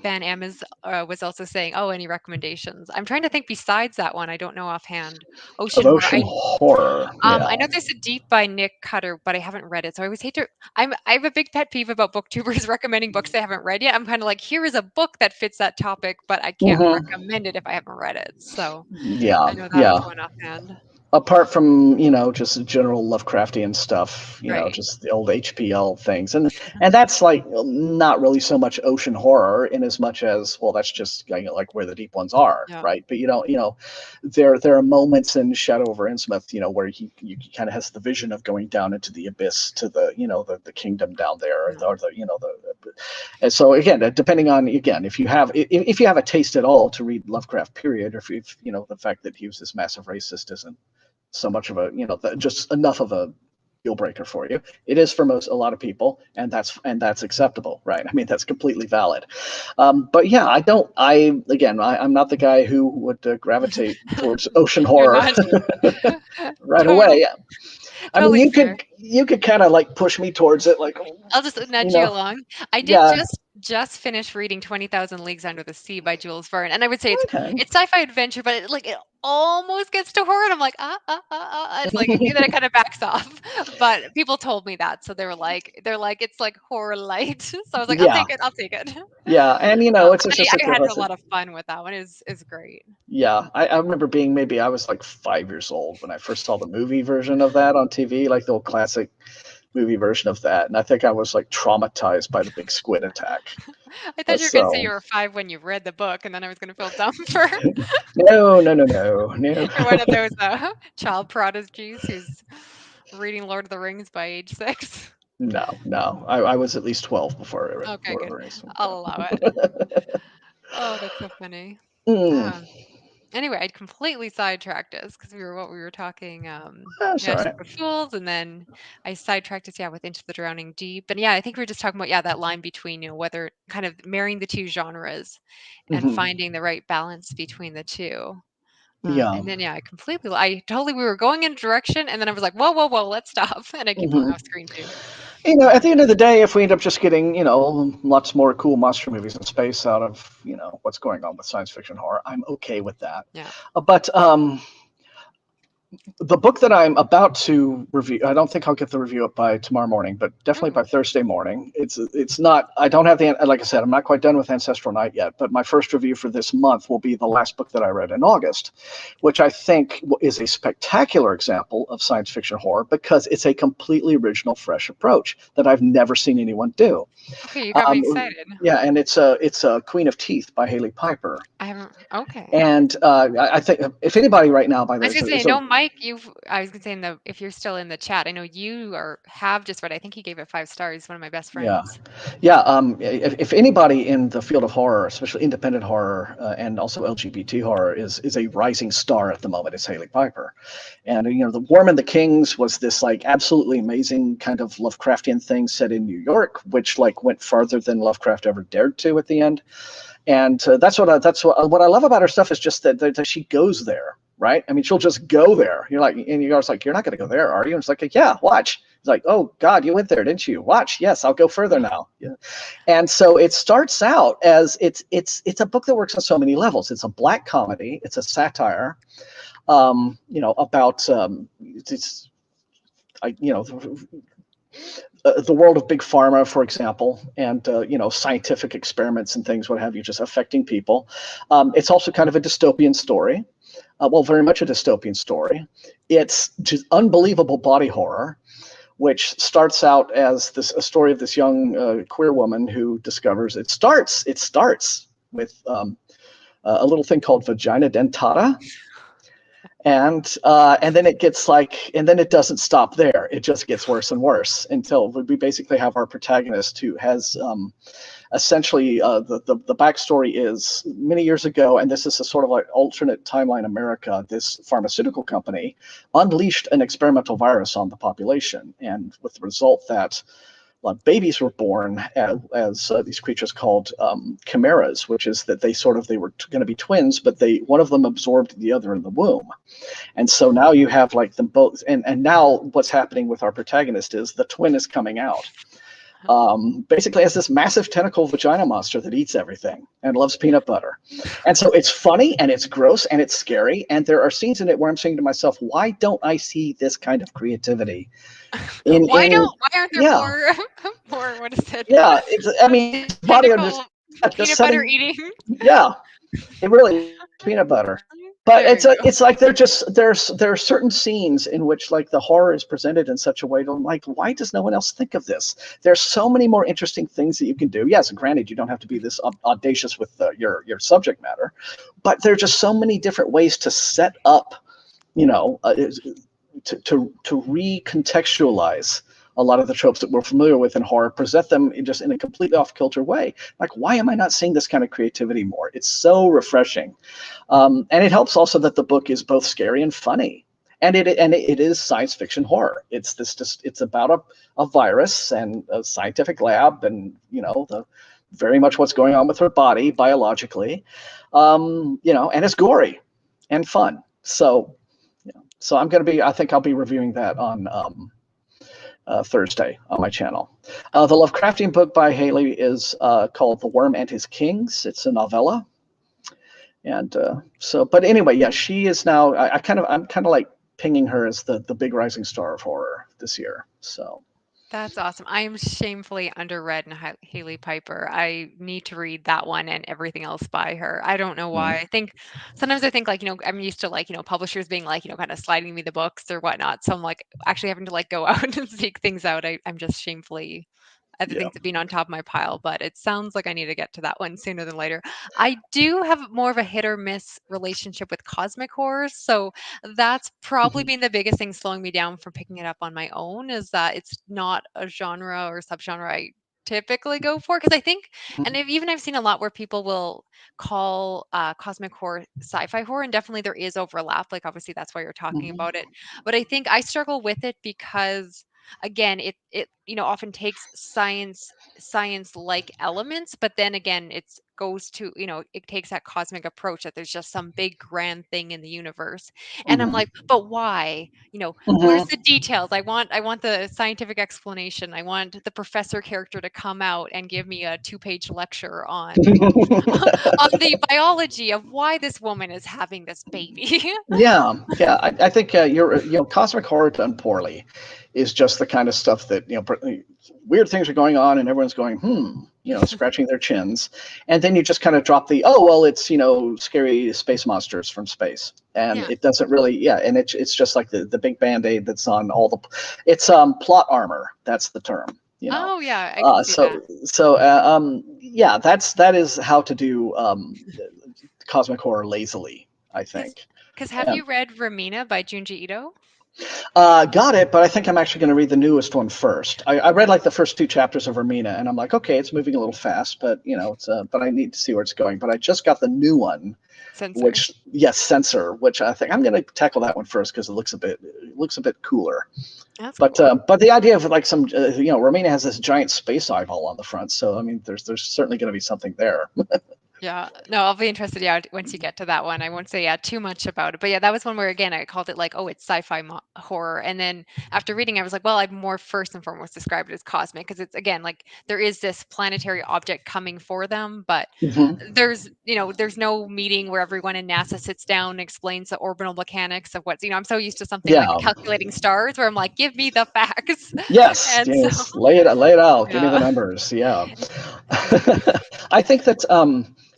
S1: Van Am was also saying, oh, any recommendations? I'm trying to think besides that one. I don't know offhand.
S2: Of
S1: Ocean horror.
S2: ocean horror, yeah.
S1: I know there's a Deep by Nick Cutter, but I haven't read it. So I always hate to. I have a big pet peeve about booktubers recommending books they haven't read yet. I'm kind of like, here is a book that fits that topic, but I can't
S2: Hmm.
S1: recommend it if I haven't read it. So
S2: Yeah,
S1: I know that was
S2: yeah.
S1: one offhand.
S2: Apart from just general Lovecraftian stuff,
S1: Right.
S2: just the old HPL things, and that's like not really so much ocean horror in as much as, well, that's just like where the deep ones are,
S1: Yeah.
S2: right? But there are moments in Shadow over Innsmouth, where he kind of has the vision of going down into the abyss to the kingdom down there,
S1: Yeah.
S2: or and so again, depending on, again, if you have a taste at all to read Lovecraft, period, or if the fact that he was this massive racist isn't so much of a just enough of a deal breaker for you. It is for a lot of people, and that's acceptable, right? I mean, that's completely valid. But yeah, I'm not the guy who would gravitate towards ocean
S1: You're
S2: horror
S1: not.
S2: right
S1: Totally,
S2: away. I mean,
S1: totally
S2: you
S1: fair.
S2: could kind of like push me towards it, like,
S1: I'll just
S2: you
S1: nudge you
S2: know,
S1: along. I did
S2: yeah,
S1: just finish reading 20,000 Leagues Under the Sea by Jules Verne, and I would say it's
S2: okay.
S1: it's sci-fi adventure, but it almost gets to horror, and I'm like, it's like then it kind of backs off. But people told me that, so they're like it's like horror light. So I was like, I'll
S2: Yeah,
S1: take it, I'll take it.
S2: yeah, and it's
S1: And
S2: just like
S1: I had a lot of fun with that one. Is great.
S2: yeah, I remember being, maybe I was like 5 years old when I first saw the movie version of that on TV, like the old classic movie version of that, and I think I was like traumatized by the big squid attack.
S1: I thought you were going to say
S2: So
S1: you were 5 when you read the book, and then I was going to feel dumb
S2: no, no, no, no, no.
S1: for one of those child prodigies who's reading Lord of the Rings by age 6.
S2: No, no. I was at least 12 before I read
S1: Okay,
S2: Lord of
S1: good.
S2: the Rings.
S1: I'll allow it. Oh, that's so funny.
S2: Mm,
S1: Ah, anyway, I completely sidetracked us because we were talking,
S2: that's
S1: yeah,
S2: all
S1: Ship
S2: right.
S1: of Fools, and then I sidetracked us, yeah, with Into the Drowning Deep. And yeah, I think we were just talking about, yeah, that line between, whether kind of marrying the two genres and
S2: Hmm.
S1: finding the right balance between the two.
S2: Yeah.
S1: And then, yeah, I totally, we were going in a direction, and then I was like, whoa, whoa, whoa, let's stop. And I keep going
S2: Hmm.
S1: off screen too.
S2: At the end of the day, if we end up just getting, lots more cool monster movies in space out of, what's going on with science fiction horror, I'm okay with that.
S1: Yeah.
S2: But The book that I'm about to review, I don't think I'll get the review up by tomorrow morning, but definitely by
S1: Mm,
S2: Thursday morning. It's not. I don't have the, like I said, I'm not quite done with Ancestral Night yet. But my first review for this month will be the last book that I read in August, which I think is a spectacular example of science fiction horror because it's a completely original, fresh approach that I've never seen anyone do.
S1: okay, you got me excited.
S2: Yeah, and it's a Queen of Teeth by Haley Piper.
S1: I haven't. Okay.
S2: And I think if anybody right now, by the
S1: I
S2: way,
S1: was gonna say,
S2: is a
S1: no, Mike. I was gonna say, in the if you're still in the chat, I know you are have just read. I think he gave it 5 stars. One of my best
S2: yeah,
S1: friends.
S2: yeah. If anybody in the field of horror, especially independent horror and also LGBT horror, is a rising star at the moment, it's Haley Piper. And The Worm and the Kings was this like absolutely amazing kind of Lovecraftian thing set in New York, which like went farther than Lovecraft ever dared to at the end. And that's what I love about her stuff is just that she goes there, right? I mean, she'll just go there. You're like, and you're like, you're not going to go there, are you? And it's like, yeah, watch. It's like, oh God, you went there, didn't you? Watch. Yes, I'll go further now. Yeah. And so it starts out as it's a book that works on so many levels. It's a black comedy. It's a satire, about it's I, you know the world of big pharma, for example, and scientific experiments and things, what have you, just affecting people. It's also kind of a dystopian story. Well, very much a dystopian story. It's just unbelievable body horror, which starts out as a story of this young queer woman who discovers it starts with a little thing called vagina dentata, and then it gets like, and then it doesn't stop there. It just gets worse and worse until we basically have our protagonist who has essentially the backstory is many years ago, and this is a sort of like alternate timeline America. This pharmaceutical company unleashed an experimental virus on the population, and with the result that babies were born as these creatures called chimeras, which is that they were going to be twins, but one of them absorbed the other in the womb. And so now you have like them both, and now what's happening with our protagonist is the twin is coming out. Basically has this massive tentacle vagina monster that eats everything and loves peanut butter. And so it's funny and it's gross and it's scary. And there are scenes in it where I'm saying to myself, why don't I see this kind of creativity
S1: Why aren't there
S2: yeah,
S1: more more what is it?
S2: yeah. I mean, it's body on
S1: Tentacle
S2: just
S1: peanut butter
S2: setting,
S1: eating.
S2: yeah, it really is peanut butter. But
S1: There you go.
S2: it's like there are certain scenes in which like the horror is presented in such a way that I'm like, why does no one else think of this? There's so many more interesting things that you can do. Yes, granted, you don't have to be this audacious with your subject matter, but there are just so many different ways to set up, you know, to recontextualize a lot of the tropes that we're familiar with in horror, present them just in a completely off kilter way. Like, why am I not seeing this kind of creativity more? It's so refreshing. And it helps also that the book is both scary and funny. And it is science fiction horror. It's about a virus and a scientific lab, and the very much what's going on with her body biologically, and it's gory and fun. So I think I'll be reviewing that on Thursday on my channel. The Lovecraftian book by Haley is called The Worm and His Kings. It's a novella. And but anyway, yeah, she is now. I'm kind of like pinging her as the big rising star of horror this year. So
S1: That's awesome. I am shamefully underread in Haley Piper. I need to read that one and everything else by her. I don't know why.
S2: mm,
S1: I think sometimes I think like, I'm used to like, publishers being like, kind of sliding me the books or whatnot. So I'm like actually having to like go out and seek things out. I'm just shamefully other
S2: yeah.
S1: things have been on top of my pile, but it sounds like I need to get to that one sooner than later. I do have more of a hit or miss relationship with cosmic horrors, so that's probably
S2: Hmm.
S1: been the biggest thing slowing me down from picking it up on my own is that it's not a genre or subgenre I typically go for because I think, and I've seen a lot where people will call cosmic horror sci-fi horror, and definitely there is overlap. Like obviously that's why you're talking
S2: Hmm.
S1: about it, but I think I struggle with it because again it often takes science like elements, but then again it's goes to, it takes that cosmic approach that there's just some big grand thing in the universe. And I'm
S2: Hmm.
S1: like, but why? Where's
S2: Hmm.
S1: the details? I want the scientific explanation. I want the professor character to come out and give me a 2-page lecture on on the biology of why this woman is having this baby.
S2: Yeah, yeah. I think cosmic horror done poorly is just the kind of stuff that weird things are going on and everyone's going scratching their chins, and then you just kind of drop the oh well it's scary space monsters from space, and
S1: Yeah.
S2: it doesn't really and it's just like the big band-aid that's on all the it's plot armor, that's the term.
S1: Oh, yeah, I can see that.
S2: Yeah, that is how to do cosmic horror lazily, I
S1: Because
S2: think.
S1: have you read Ramina by Junji Ito?
S2: Got it, but I think I'm actually going to read the newest one first. I read like the first 2 chapters of Ermina, and I'm like, okay, it's moving a little fast, but but I need to see where it's going. But I just got the new one,
S1: Censor.
S2: which yes, Censor, which I think I'm going to tackle that one first because it looks a bit cooler.
S1: That's
S2: But
S1: cool.
S2: but the idea of like some Romania has this giant space eyeball on the front, so I mean, there's certainly going to be something there.
S1: Yeah. No, I'll be interested, yeah, once you get to that one. I won't say, yeah, too much about it. But yeah, that was one where, again, I called it like, oh, it's sci-fi horror. And then after reading, I was like, well, I'd more first and foremost describe it as cosmic because it's, again, like there is this planetary object coming for them, but
S2: Hmm.
S1: there's no meeting where everyone in NASA sits down and explains the orbital mechanics of what's, I'm so used to something like
S2: Yeah.
S1: calculating stars where I'm like, give me the facts.
S2: Yes.
S1: And so,
S2: Yes. Lay it out. Give me the
S1: yeah.
S2: numbers. Yeah.
S1: And
S2: I think that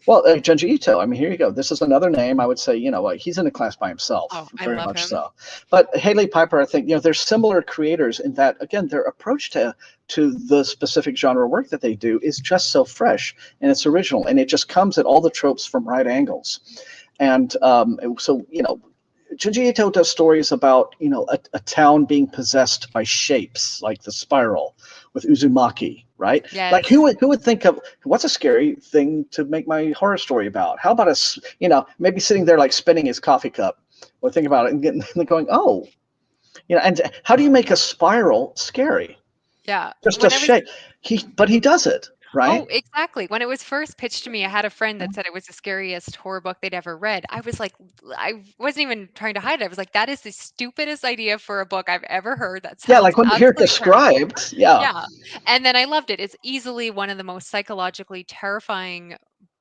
S2: well, Junji Ito. I mean, here you go. This is another name. I would say, he's in a class by
S1: oh,
S2: himself,
S1: I
S2: very
S1: love
S2: much
S1: him.
S2: so. But Haley Piper, I think, they're similar creators in that, again, their approach to the specific genre work that they do is just so fresh and it's original, and it just comes at all the tropes from right angles. And so, Junji Ito does stories about, a town being possessed by shapes, like the spiral with Uzumaki, right? Like
S1: Yes.
S2: who would think of what's a scary thing to make my horror story about? How about us, maybe sitting there like spinning his coffee cup or think about it and getting and going, oh, and how do you make a spiral scary?
S1: Yeah.
S2: Just a
S1: When I was
S2: shape. But he does it,
S1: Oh,
S2: right?
S1: exactly. When it was first pitched to me, I had a friend that said it was the scariest horror book they'd ever read. I was like, I wasn't even trying to hide it. I was like, that is the stupidest idea for a book I've ever heard. That
S2: Yeah,
S1: sounds
S2: like when you hear it
S1: absolutely terrible.
S2: described, yeah.
S1: Yeah. And then I loved it. It's easily one of the most psychologically terrifying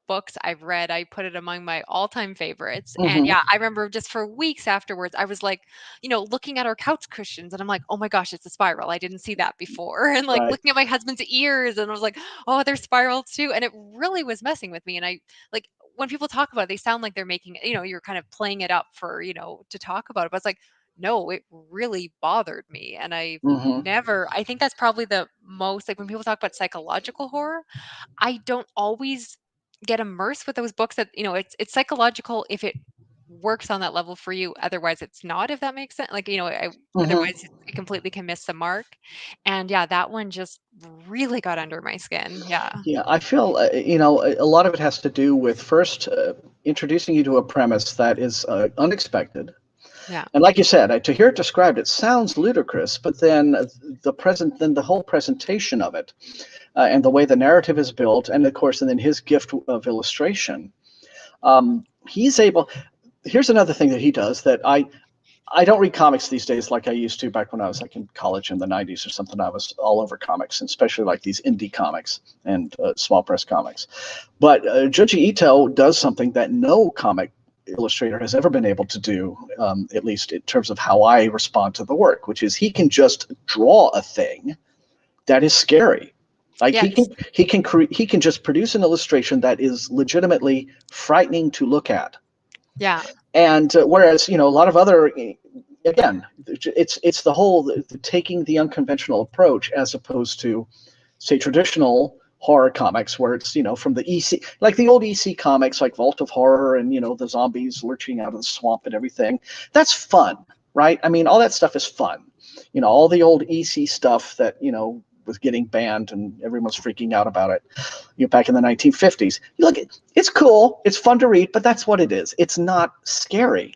S1: books I've read. I put it among my all-time favorites. And
S2: Hmm.
S1: yeah, I remember just for weeks afterwards, I was like, looking at our couch cushions and I'm like, oh my gosh, it's a spiral. I didn't see that before. And like
S2: Right.
S1: looking at my husband's ears and I was like, oh, they're spiraled too. And it really was messing with me. And I like when people talk about it, they sound like they're making, you're kind of playing it up for, to talk about it. But it's like, no, it really bothered me. And
S2: Hmm.
S1: I think that's probably the most like when people talk about psychological horror, I don't always get immersed with those books that, it's psychological if it works on that level for you. Otherwise, it's not, if that makes sense. Like,
S2: Hmm.
S1: otherwise it completely can miss the mark. And yeah, that one just really got under my skin. Yeah.
S2: Yeah, I feel a lot of it has to do with first introducing you to a premise that is unexpected,
S1: Yeah.
S2: and like you said, to hear it described, it sounds ludicrous, but then then the whole presentation of it, and the way the narrative is built, and of course, and then his gift of illustration, he's able. Here's another thing that he does that I don't read comics these days like I used to back when I was like in college in the 90s or something. I was all over comics, and especially like these indie comics and small press comics. But Junji Ito does something that no comic illustrator has ever been able to do, at least in terms of how I respond to the work, which is he can just draw a thing that is scary. Like
S1: Yes.
S2: he can just produce an illustration that is legitimately frightening to look at.
S1: Yeah.
S2: And whereas a lot of other, again, it's the whole taking the unconventional approach as opposed to, say, traditional horror comics where it's from the EC, like the old EC comics like Vault of Horror and the zombies lurching out of the swamp and everything. That's fun, right? I mean, all that stuff is fun. All the old EC stuff that was getting banned and everyone's freaking out about it, back in the 1950s. You look, it's cool, it's fun to read, but that's what it is. It's not scary.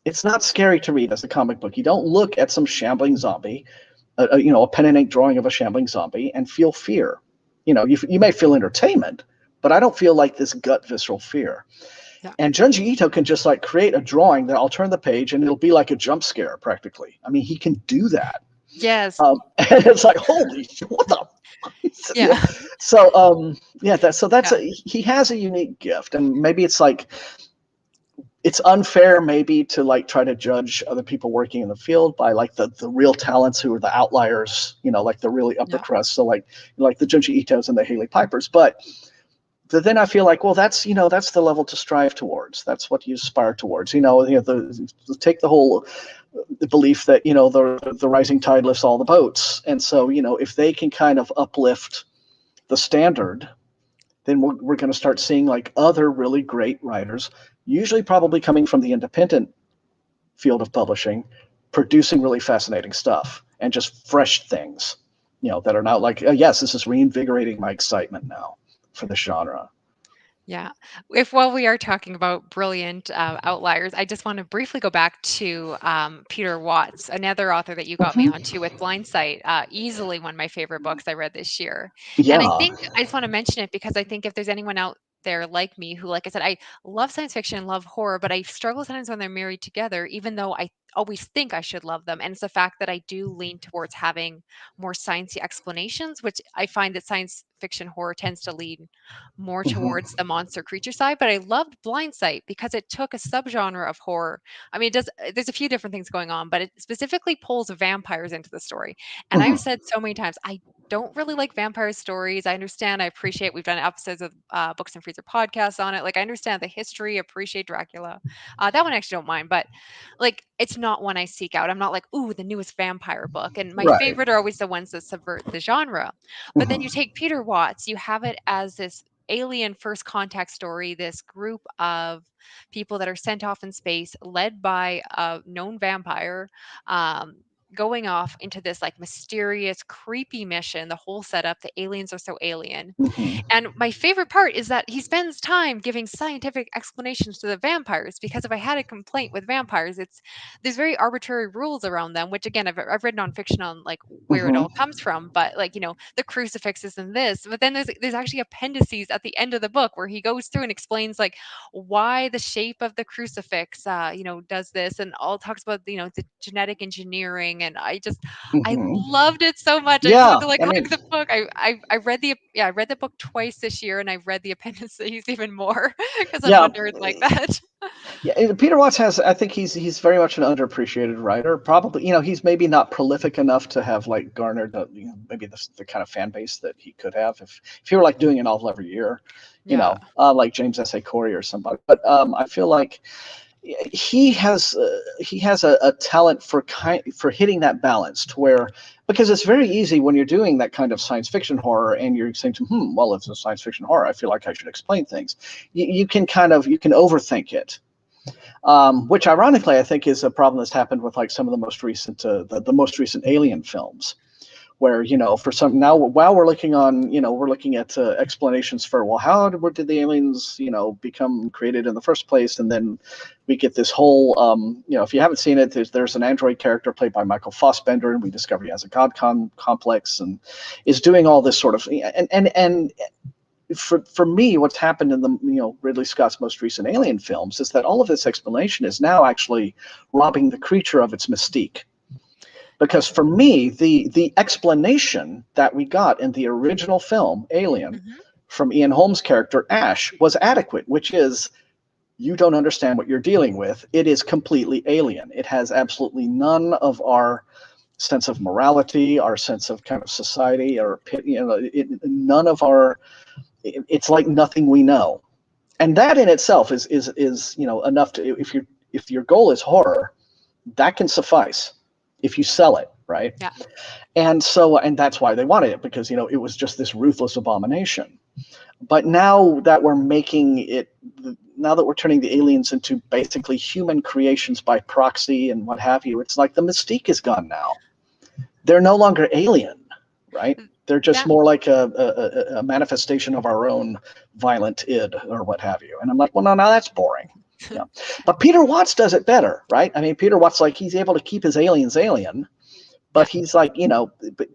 S2: It's not scary to read as a comic book. You don't look at some shambling zombie, a pen and ink drawing of a shambling zombie, and feel fear. You may feel entertainment, but I don't feel like this gut visceral fear.
S1: Yeah.
S2: And Junji Ito can just like create a drawing that I'll turn the page and it'll be like a jump scare practically. I mean, he can do that.
S1: Yes.
S2: And it's like, holy, what the you know?
S1: Yeah.
S2: So yeah, that's
S1: Yeah.
S2: he has a unique gift, and maybe it's like it's unfair maybe to like try to judge other people working in the field by like the real talents who are the outliers, like the really upper
S1: Yeah.
S2: crust. So like the Junji Itos and the Haley Pipers, but then I feel like, well, that's the level to strive towards. That's what you aspire towards. Take the whole the belief that the rising tide lifts all the boats, and so if they can kind of uplift the standard, then we're going to start seeing like other really great writers, usually probably coming from the independent field of publishing, producing really fascinating stuff and just fresh things, that are now like, yes, this is reinvigorating my excitement now for the genre.
S1: Yeah. If while we are talking about brilliant outliers, I just want to briefly go back to Peter Watts, another author that you got me
S2: Hmm.
S1: onto with Blindsight. Easily one of my favorite books I read this year. And I
S2: Yeah.
S1: think I just want to mention it because I think if there's anyone out there like me who, like I said, I love science fiction, love horror, but I struggle sometimes when they're married together, even though I always think I should love them. And it's the fact that I do lean towards having more sciencey explanations, which I find that science fiction horror tends to lean more
S2: Hmm.
S1: towards the monster creature side, but I loved Blindsight because it took a subgenre of horror. I mean, it does there's a few different things going on, but it specifically pulls vampires into the story. And
S2: Hmm.
S1: I've said so many times, I don't really like vampire stories. I understand, I appreciate we've done episodes of Books and Freezer podcasts on it. Like I understand the history, appreciate Dracula. That one I actually don't mind, but like it's not one I seek out. I'm not like, ooh, the newest vampire book. And my
S2: Right.
S1: favorite are always the ones that subvert the genre. But then
S2: Hmm.
S1: you take Peter Watts, you have it as this alien first contact story, this group of people that are sent off in space, led by a known vampire, um, going off into this like mysterious, creepy mission. The whole setup, the aliens are so alien.
S2: Hmm.
S1: And my favorite part is that he spends time giving scientific explanations to the vampires because if I had a complaint with vampires, it's there's very arbitrary rules around them, which again I've read nonfiction on like where it
S2: Hmm.
S1: all comes from, but like the crucifixes and this, but then there's actually appendices at the end of the book where he goes through and explains like why the shape of the crucifix does this and all talks about the genetic engineering, and I
S2: Hmm.
S1: loved it so much. I just
S2: Yeah.
S1: wanted to like
S2: I
S1: hug
S2: mean,
S1: the book. I read I read the book twice this year, and I've read the appendices even more because I'm
S2: yeah.
S1: a nerd like that.
S2: Yeah, Peter Watts has. I think he's very much an underappreciated writer. Probably, he's maybe not prolific enough to have like garnered maybe the kind of fan base that he could have if he were like doing a novel every year,
S1: Yeah.
S2: like James S. A. Corey or somebody. But I feel like he has a talent for hitting that balance to where, because it's very easy when you're doing that kind of science fiction horror and you're saying to well, it's a science fiction horror, I feel like I should explain things. You can overthink it, which ironically I think is a problem that's happened with like some of the most recent the most recent Alien films, where for some now while we're looking at explanations for, well, did the aliens become created in the first place, and then we get this whole if you haven't seen it, there's an android character played by Michael Fassbender, and we discover he has a god complex and is doing all this sort of and for me, what's happened in the Ridley Scott's most recent Alien films is that all of this explanation is now actually robbing the creature of its mystique. Because for me, the explanation that we got in the original film, Alien,
S1: Hmm.
S2: from Ian Holmes' character Ash was adequate, which is, you don't understand what you're dealing with. It is completely alien. It has absolutely none of our sense of morality, our sense of kind of society, or none of our. It's like nothing we know, and that in itself is enough to, if your goal is horror, that can suffice if you sell it right.
S1: Yeah.
S2: And that's why they wanted it, because it was just this ruthless abomination. But now that we're turning the aliens into basically human creations by proxy and what have you, it's like the mystique is gone now. They're no longer alien, right? They're just
S1: That
S2: more like a manifestation of our own violent id or what have you. And I'm like, well, no, now that's boring. Yeah. But Peter Watts does it better, right? I mean, Peter Watts, like, he's able to keep his aliens alien,
S1: Yeah.
S2: but he's like,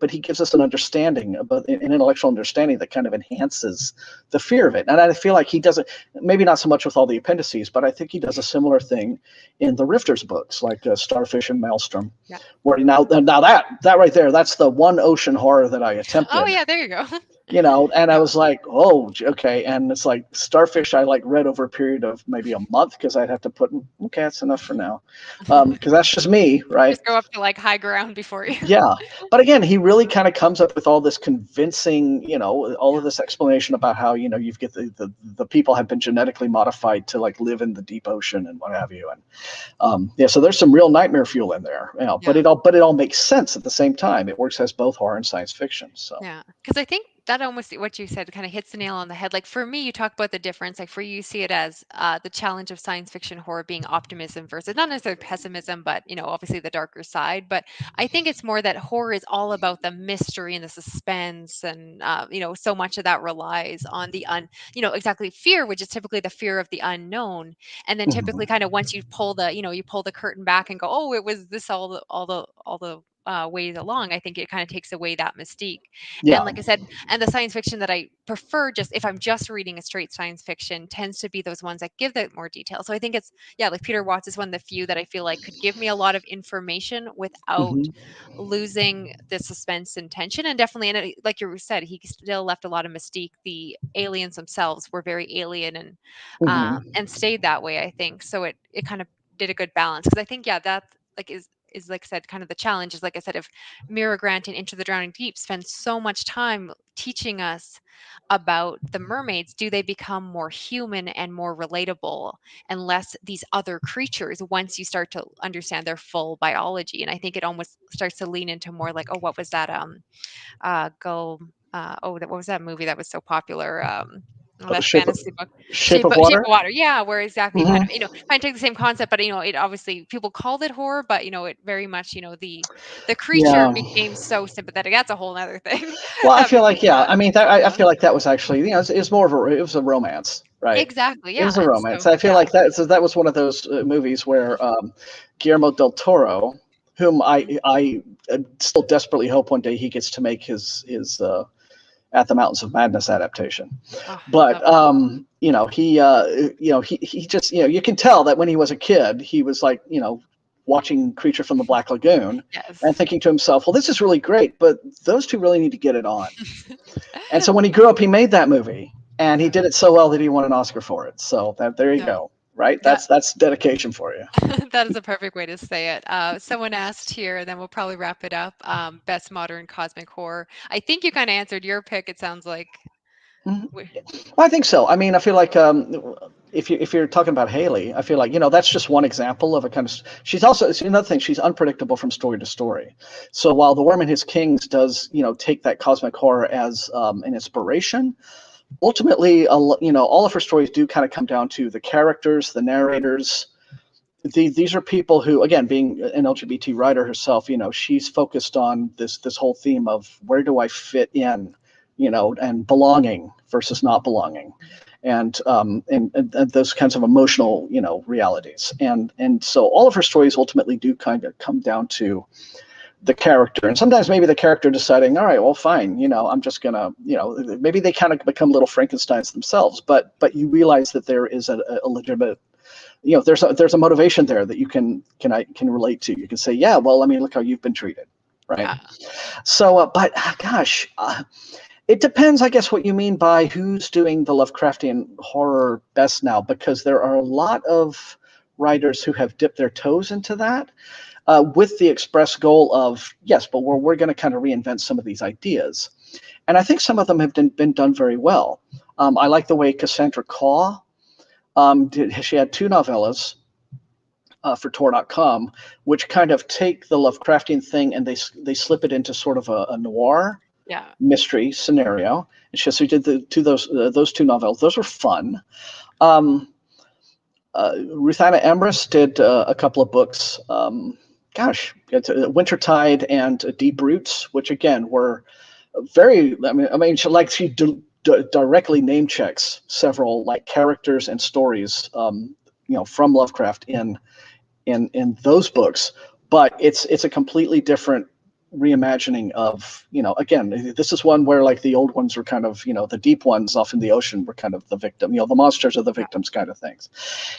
S2: but he gives us an understanding, an intellectual understanding that kind of enhances the fear of it. And I feel like he does it, maybe not so much with all the appendices, but I think he does a similar thing in the Rifters books, like Starfish and Maelstrom,
S1: Yeah.
S2: where now that right there, that's the one ocean horror that I
S1: Oh,
S2: attempted.
S1: yeah, there you go.
S2: And I
S1: Yeah.
S2: was like, oh, okay. And it's like Starfish, I like read over a period of maybe a month because I'd have to put, okay, that's enough for now. Because that's just me, right?
S1: Just go up to, like, high ground before you.
S2: Yeah. But again, he really kind of comes up with all this convincing, all of
S1: Yeah.
S2: this explanation about how, you get the people have been genetically modified to like live in the deep ocean and what have you. And yeah, so there's some real nightmare fuel in there, but
S1: Yeah.
S2: it all makes sense at the same time. It works as both horror and science fiction. So.
S1: Yeah, because I think that almost what you said kind of hits the nail on the head. Like for me, you talk about the difference. Like for you, you see it as the challenge of science fiction horror being optimism versus not necessarily pessimism, but obviously the darker side. But I think it's more that horror is all about the mystery and the suspense, and so much of that relies on exactly fear, which is typically the fear of the unknown. And then typically,
S2: Mhm.
S1: kind of once you pull the curtain back and go, oh, it was this all the ways along. I think it kind of takes away that mystique. And
S2: Yeah.
S1: like I said, and the science fiction that I prefer, just if I'm just reading a straight science fiction, tends to be those ones that give that more detail. So I think it's, yeah, like Peter Watts is one of the few that I feel like could give me a lot of information without
S2: Hmm.
S1: losing the suspense and tension. And definitely, like you said, he still left a lot of mystique. The aliens themselves were very alien
S2: Hmm.
S1: and stayed that way, I think. So it kind of did a good balance, because I think, yeah, that like is like I said, kind of the challenge is, like I said, if Mira Grant in Into the Drowning Deep spends so much time teaching us about the mermaids, do they become more human and more relatable and less these other creatures once you start to understand their full biology? And I think it almost starts to lean into more like, oh, what was that go what was that movie that was so popular? That
S2: Shape of,
S1: fantasy book,
S2: Shape of
S1: Shape
S2: Water.
S1: of Water. Yeah, where exactly you kind
S2: Hmm.
S1: of kind of take the same concept, but it obviously people called it horror, but it very much the creature
S2: Yeah.
S1: became so sympathetic. That's a whole other thing
S2: Well, I
S1: that
S2: feel like,
S1: became
S2: yeah. I mean, I
S1: yeah,
S2: feel like that was actually, it's more of it was a romance, right?
S1: exactly,
S2: It
S1: yeah,
S2: was a
S1: and
S2: romance.
S1: so
S2: I feel
S1: yeah.
S2: like that was one of those movies where Guillermo del Toro, whom
S1: Mhm.
S2: I still desperately hope one day he gets to make his At the Mountains of Madness adaptation.
S1: Oh, I'd
S2: But
S1: love to.
S2: he just, you can tell that when he was a kid, he was like, watching Creature from the Black Lagoon and
S1: Yes.
S2: thinking to himself, well, this is really great, but those two really need to get it on. And so when he grew up, he made that movie, and he
S1: Yeah.
S2: did it so well that he won an Oscar for it. So there you
S1: No.
S2: go, right?
S1: That
S2: That's dedication for you.
S1: that is a perfect way to say it. Someone asked here, and then we'll probably wrap it up. Best modern cosmic horror. I think you kind of answered your pick. It sounds like.
S2: Mhm.
S1: We-
S2: I think so. I mean, I feel like if you're talking about Haley, I feel like that's just one example of a kind of. She's also, it's another thing. She's unpredictable from story to story. So while The Worm and His Kings does take that cosmic horror as an inspiration, ultimately, all of her stories do kind of come down to the characters, the narrators. These are people who, again, being an LGBT writer herself, she's focused on this whole theme of where do I fit in, and belonging versus not belonging, and those kinds of emotional, realities, and so all of her stories ultimately do kind of come down to the character, and sometimes maybe the character deciding, all right, well, fine, I'm just gonna, maybe they kind of become little Frankensteins themselves, but you realize that there is a legitimate, there's a motivation there that you can relate to. You can say, yeah, well, I mean, look how you've been treated, right?
S1: yeah.
S2: So, but gosh, it depends, I guess, what you mean by who's doing the Lovecraftian horror best now, because there are a lot of writers who have dipped their toes into that, with the express goal of, yes, but we're going to kind of reinvent some of these ideas. And I think some of them have been done very well. I like the way Cassandra Caw she had two novellas for Tor.com, which kind of take the Lovecraftian thing and they slip it into sort of a noir
S1: Yeah.
S2: mystery scenario. And she did those two novels. Those were fun. Um, Ruth Anna Emrys did a couple of books. Wintertide and Deep Roots, which again were very. She directly name checks several like characters and stories, from Lovecraft in those books. But it's a completely different reimagining of, again, this is one where like the old ones were kind of, the deep ones off in the ocean were kind of the victim, the monsters are the
S1: Yeah.
S2: victims kind of things.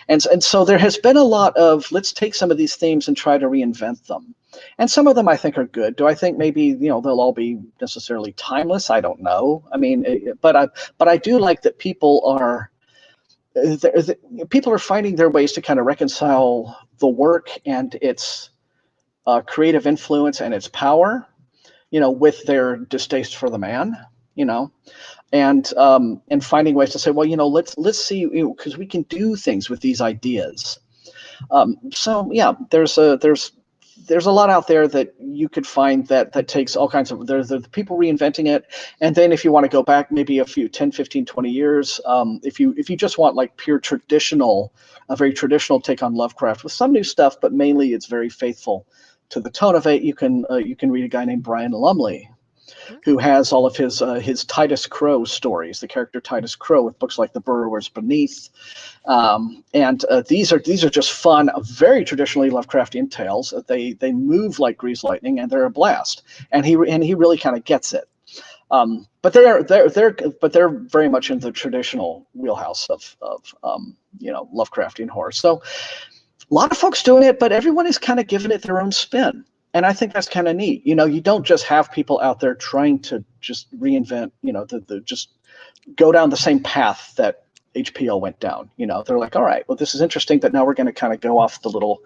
S2: And so there has been a lot of, let's take some of these themes and try to reinvent them. And some of them I think are good. Do I think maybe, they'll all be necessarily timeless? I don't know. I mean, but I do like that people are finding their ways to kind of reconcile the work and its creative influence and its power, with their distaste for the man, and finding ways to say, well, let's see, because we can do things with these ideas. So yeah, there's a lot out there that you could find that takes all kinds of, there's the people reinventing it. And then if you want to go back maybe a few 10, 15, 20 years, if you just want like pure a very traditional take on Lovecraft with some new stuff, but mainly it's very faithful to the tone of it, you can read a guy named Brian Lumley, who has all of his Titus Crow stories, the character Titus Crow, with books like The Burrowers Beneath. And these are just fun, very traditionally Lovecraftian tales. They move like greased lightning, and they're a blast. And he really kind of gets it. But they're very much in the traditional wheelhouse of Lovecraftian horror. So a lot of folks doing it, but everyone is kind of giving it their own spin. And I think that's kind of neat. You don't just have people out there trying to just reinvent, just go down the same path that HPL went down. They're like, all right, well, this is interesting, but now we're going to kind of go off the little,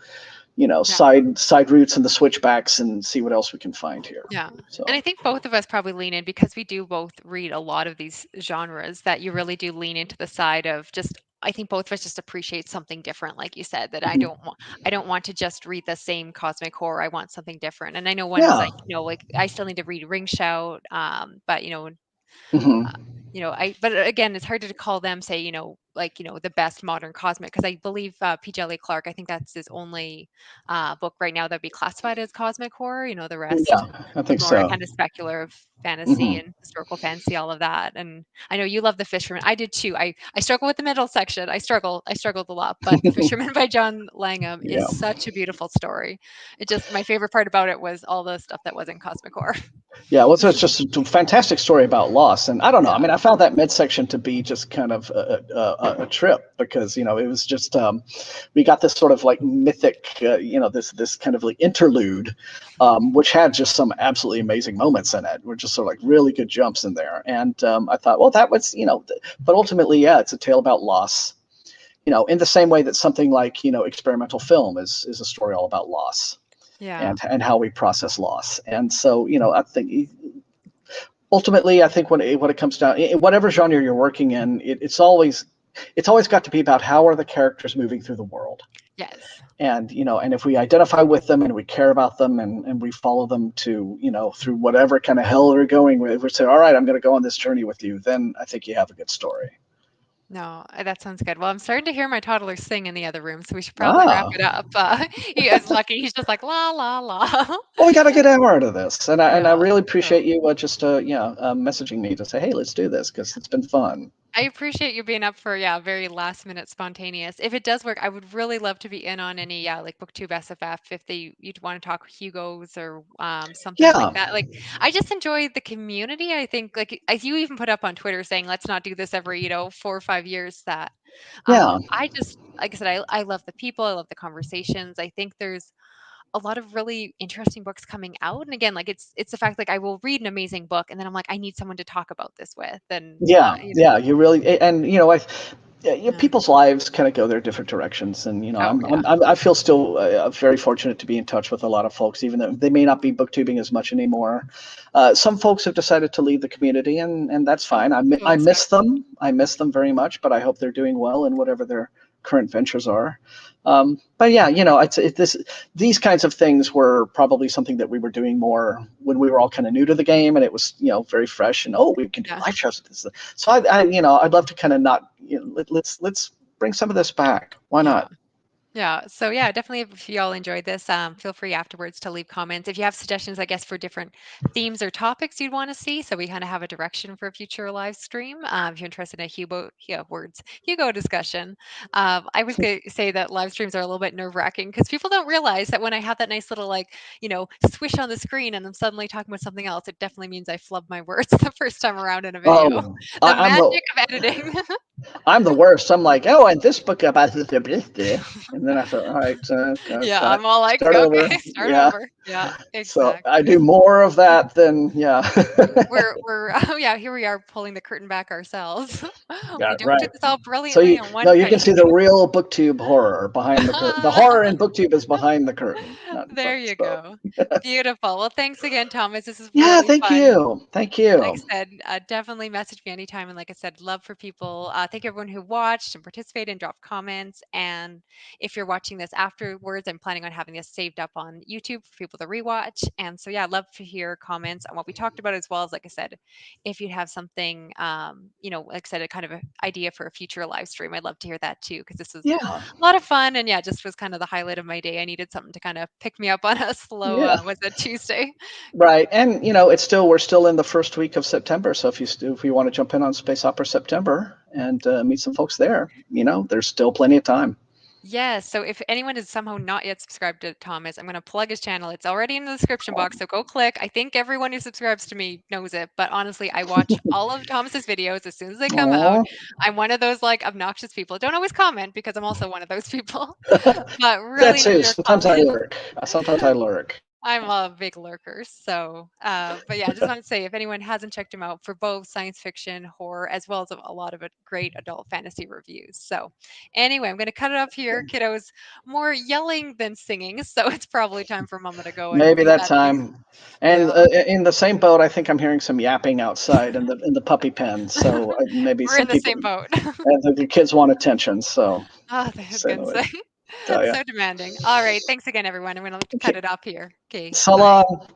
S2: side routes and the switchbacks and see what else we can find here.
S1: Yeah.
S2: So.
S1: And I think both of us probably lean in, because we do both read a lot of these genres, that you really do lean into the side of just, I think both of us just appreciate something different, like you said, that
S2: Mm-hmm.
S1: I don't want to just read the same cosmic horror. I want something different. And I know ones
S2: Yeah.
S1: like, like I still need to read Ring Shout, but
S2: Mm-hmm.
S1: but again, it's hard to call them, say, the best modern cosmic, because I believe P. Jelly Clark, I think that's his only book right now that'd be classified as cosmic horror. The rest
S2: Yeah, I
S1: is
S2: think
S1: more
S2: so.
S1: kind of speculative fantasy
S2: Mm-hmm.
S1: and historical fantasy, all of that. And I know you love The Fisherman. I did too. I struggle with the middle section. I struggled a lot, but The Fisherman by John Langham
S2: Yeah.
S1: is such a beautiful story. My favorite part about it was all the stuff that wasn't cosmic horror.
S2: Yeah, well, it's just a fantastic story about loss, and I don't know. I
S1: Yeah.
S2: mean, I found that midsection to be just kind of a trip, because it was just we got this sort of like mythic, this kind of like interlude, which had just some absolutely amazing moments in it. We're just sort of like really good jumps in there, and I thought, well, that was but ultimately, yeah, it's a tale about loss. In the same way that something like experimental film is a story all about loss.
S1: Yeah.
S2: And how we process loss. And so, I think ultimately, I think when it comes down, in whatever genre you're working in, it's always got to be about how are the characters moving through the world.
S1: Yes.
S2: And and if we identify with them and we care about them and we follow them to through whatever kind of hell they're going with, we say, all right, I'm going to go on this journey with you. Then I think you have a good story.
S1: No, that sounds good. Well, I'm starting to hear my toddler sing in the other room, so we should probably wrap
S2: Ah.
S1: it up. He is lucky. He's just like la la la.
S2: Well, we got a good hour out of this, and I
S1: Yeah.
S2: really
S1: So
S2: appreciate you just messaging me to say, hey, let's do this, because it's been fun.
S1: I appreciate you being up for, very last minute spontaneous. If it does work, I would really love to be in on any, like BookTube SFF, if you'd want to talk Hugos or something like
S2: Yeah,
S1: that. Like, I just enjoy the community. I think, like, as you even put up on Twitter saying, let's not do this every 4 or 5 years. That
S2: yeah,
S1: I just, like I said, I love the people. I love the conversations. I think there's a lot of really interesting books coming out. And again, like it's the fact, like, I will read an amazing book and then I'm like, I need someone to talk about this with. And
S2: yeah, yeah. You really, and
S1: yeah.
S2: people's lives kind of go their different directions, and
S1: Oh yeah.
S2: I feel still very fortunate to be in touch with a lot of folks, even though they may not be booktubing as much anymore. Some folks have decided to leave the community, and that's
S1: Oh,
S2: fine.
S1: cool
S2: I
S1: stuff.
S2: miss them. I miss them very much, but I hope they're doing well in whatever their current ventures are. But yeah, these kinds of things were probably something that we were doing more when we were all kind of new to the game, and it was very fresh, and we can do
S1: Yeah.
S2: live shows. So I'd love to kind of not let's bring some of this back. Why
S1: Yeah.
S2: not?
S1: Yeah. So yeah, definitely if you all enjoyed this, feel free afterwards to leave comments. If you have suggestions, I guess, for different themes or topics you'd want to see, so we kind of have a direction for a future live stream. If you're interested in a Hugo discussion, I was going to say that live streams are a little bit nerve wracking because people don't realize that when I have that nice little like swish on the screen and I'm suddenly talking about something else, it definitely means I flubbed my words the first time around in a video.
S2: Oh,
S1: The
S2: I'm the
S1: magic of editing.
S2: I'm the worst. I'm like, oh, and this book about this, and then I thought, all right,
S1: Yeah,
S2: cut,
S1: I'm all like,
S2: start
S1: okay,
S2: over.
S1: start
S2: Yeah.
S1: over. Yeah,
S2: So I do
S1: exactly.
S2: more of that than yeah.
S1: We're oh yeah, here we are pulling the curtain back ourselves.
S2: Yeah,
S1: We don't do
S2: right.
S1: this all
S2: So
S1: brilliantly
S2: you
S1: in
S2: no,
S1: one
S2: you can
S1: take.
S2: see the real booktube horror behind the curtain. The horror in booktube is behind the curtain, not in
S1: There
S2: front.
S1: you
S2: So
S1: go. Beautiful. Well, thanks again, Thomas. This is
S2: yeah,
S1: really
S2: thank
S1: fun.
S2: you, thank
S1: Like
S2: you.
S1: I said, definitely message me anytime. And like I said, love for people. Thank everyone who watched and participated and dropped comments. And if you're watching this afterwards, I'm planning on having this saved up on YouTube for people to rewatch. And so, yeah, I'd love to hear comments on what we talked about, as well as, like I said, if you'd have something, like I said, a kind of an idea for a future live stream, I'd love to hear that too, because this was
S2: Yeah,
S1: a lot of fun. And yeah, just was kind of the highlight of my day. I needed something to kind of pick me up on a slow,
S2: yeah.
S1: was it Tuesday?
S2: Right, and it's still we're still in the first week of September. So if you want to jump in on Space Opera September and meet some folks there, there's still plenty of time.
S1: Yes. So if anyone is somehow not yet subscribed to Thomas, I'm going to plug his channel. It's already in the description box. So go click. I think everyone who subscribes to me knows it. But honestly, I watch all of Thomas's videos as soon as they come out.
S2: Aw.
S1: I'm one of those like obnoxious people. Don't always comment because I'm also one of those people. But
S2: That
S1: really
S2: too.
S1: enjoy your
S2: Sometimes I
S1: comments.
S2: lurk. Sometimes I lurk.
S1: I'm a big lurker. So, but yeah, I just want to say if anyone hasn't checked him out for both science fiction, horror, as well as a lot of great adult fantasy reviews. So, anyway, I'm going to cut it off here. Kiddos, more yelling than singing. So, it's probably time for Mama to go and
S2: Maybe
S1: feed
S2: that
S1: that beast.
S2: time. And
S1: Yeah.
S2: in the same boat, I think I'm hearing some yapping outside in the puppy pen. So maybe
S1: We're
S2: some
S1: in the
S2: people,
S1: same boat.
S2: the kids want attention. So
S1: Oh, I was
S2: say
S1: going
S2: no
S1: to
S2: way.
S1: say.
S2: Tell ya.
S1: So demanding. All right. Thanks again, everyone. I'm going to cut
S2: Okay.
S1: it off here. Okay.
S2: So
S1: Bye.
S2: long.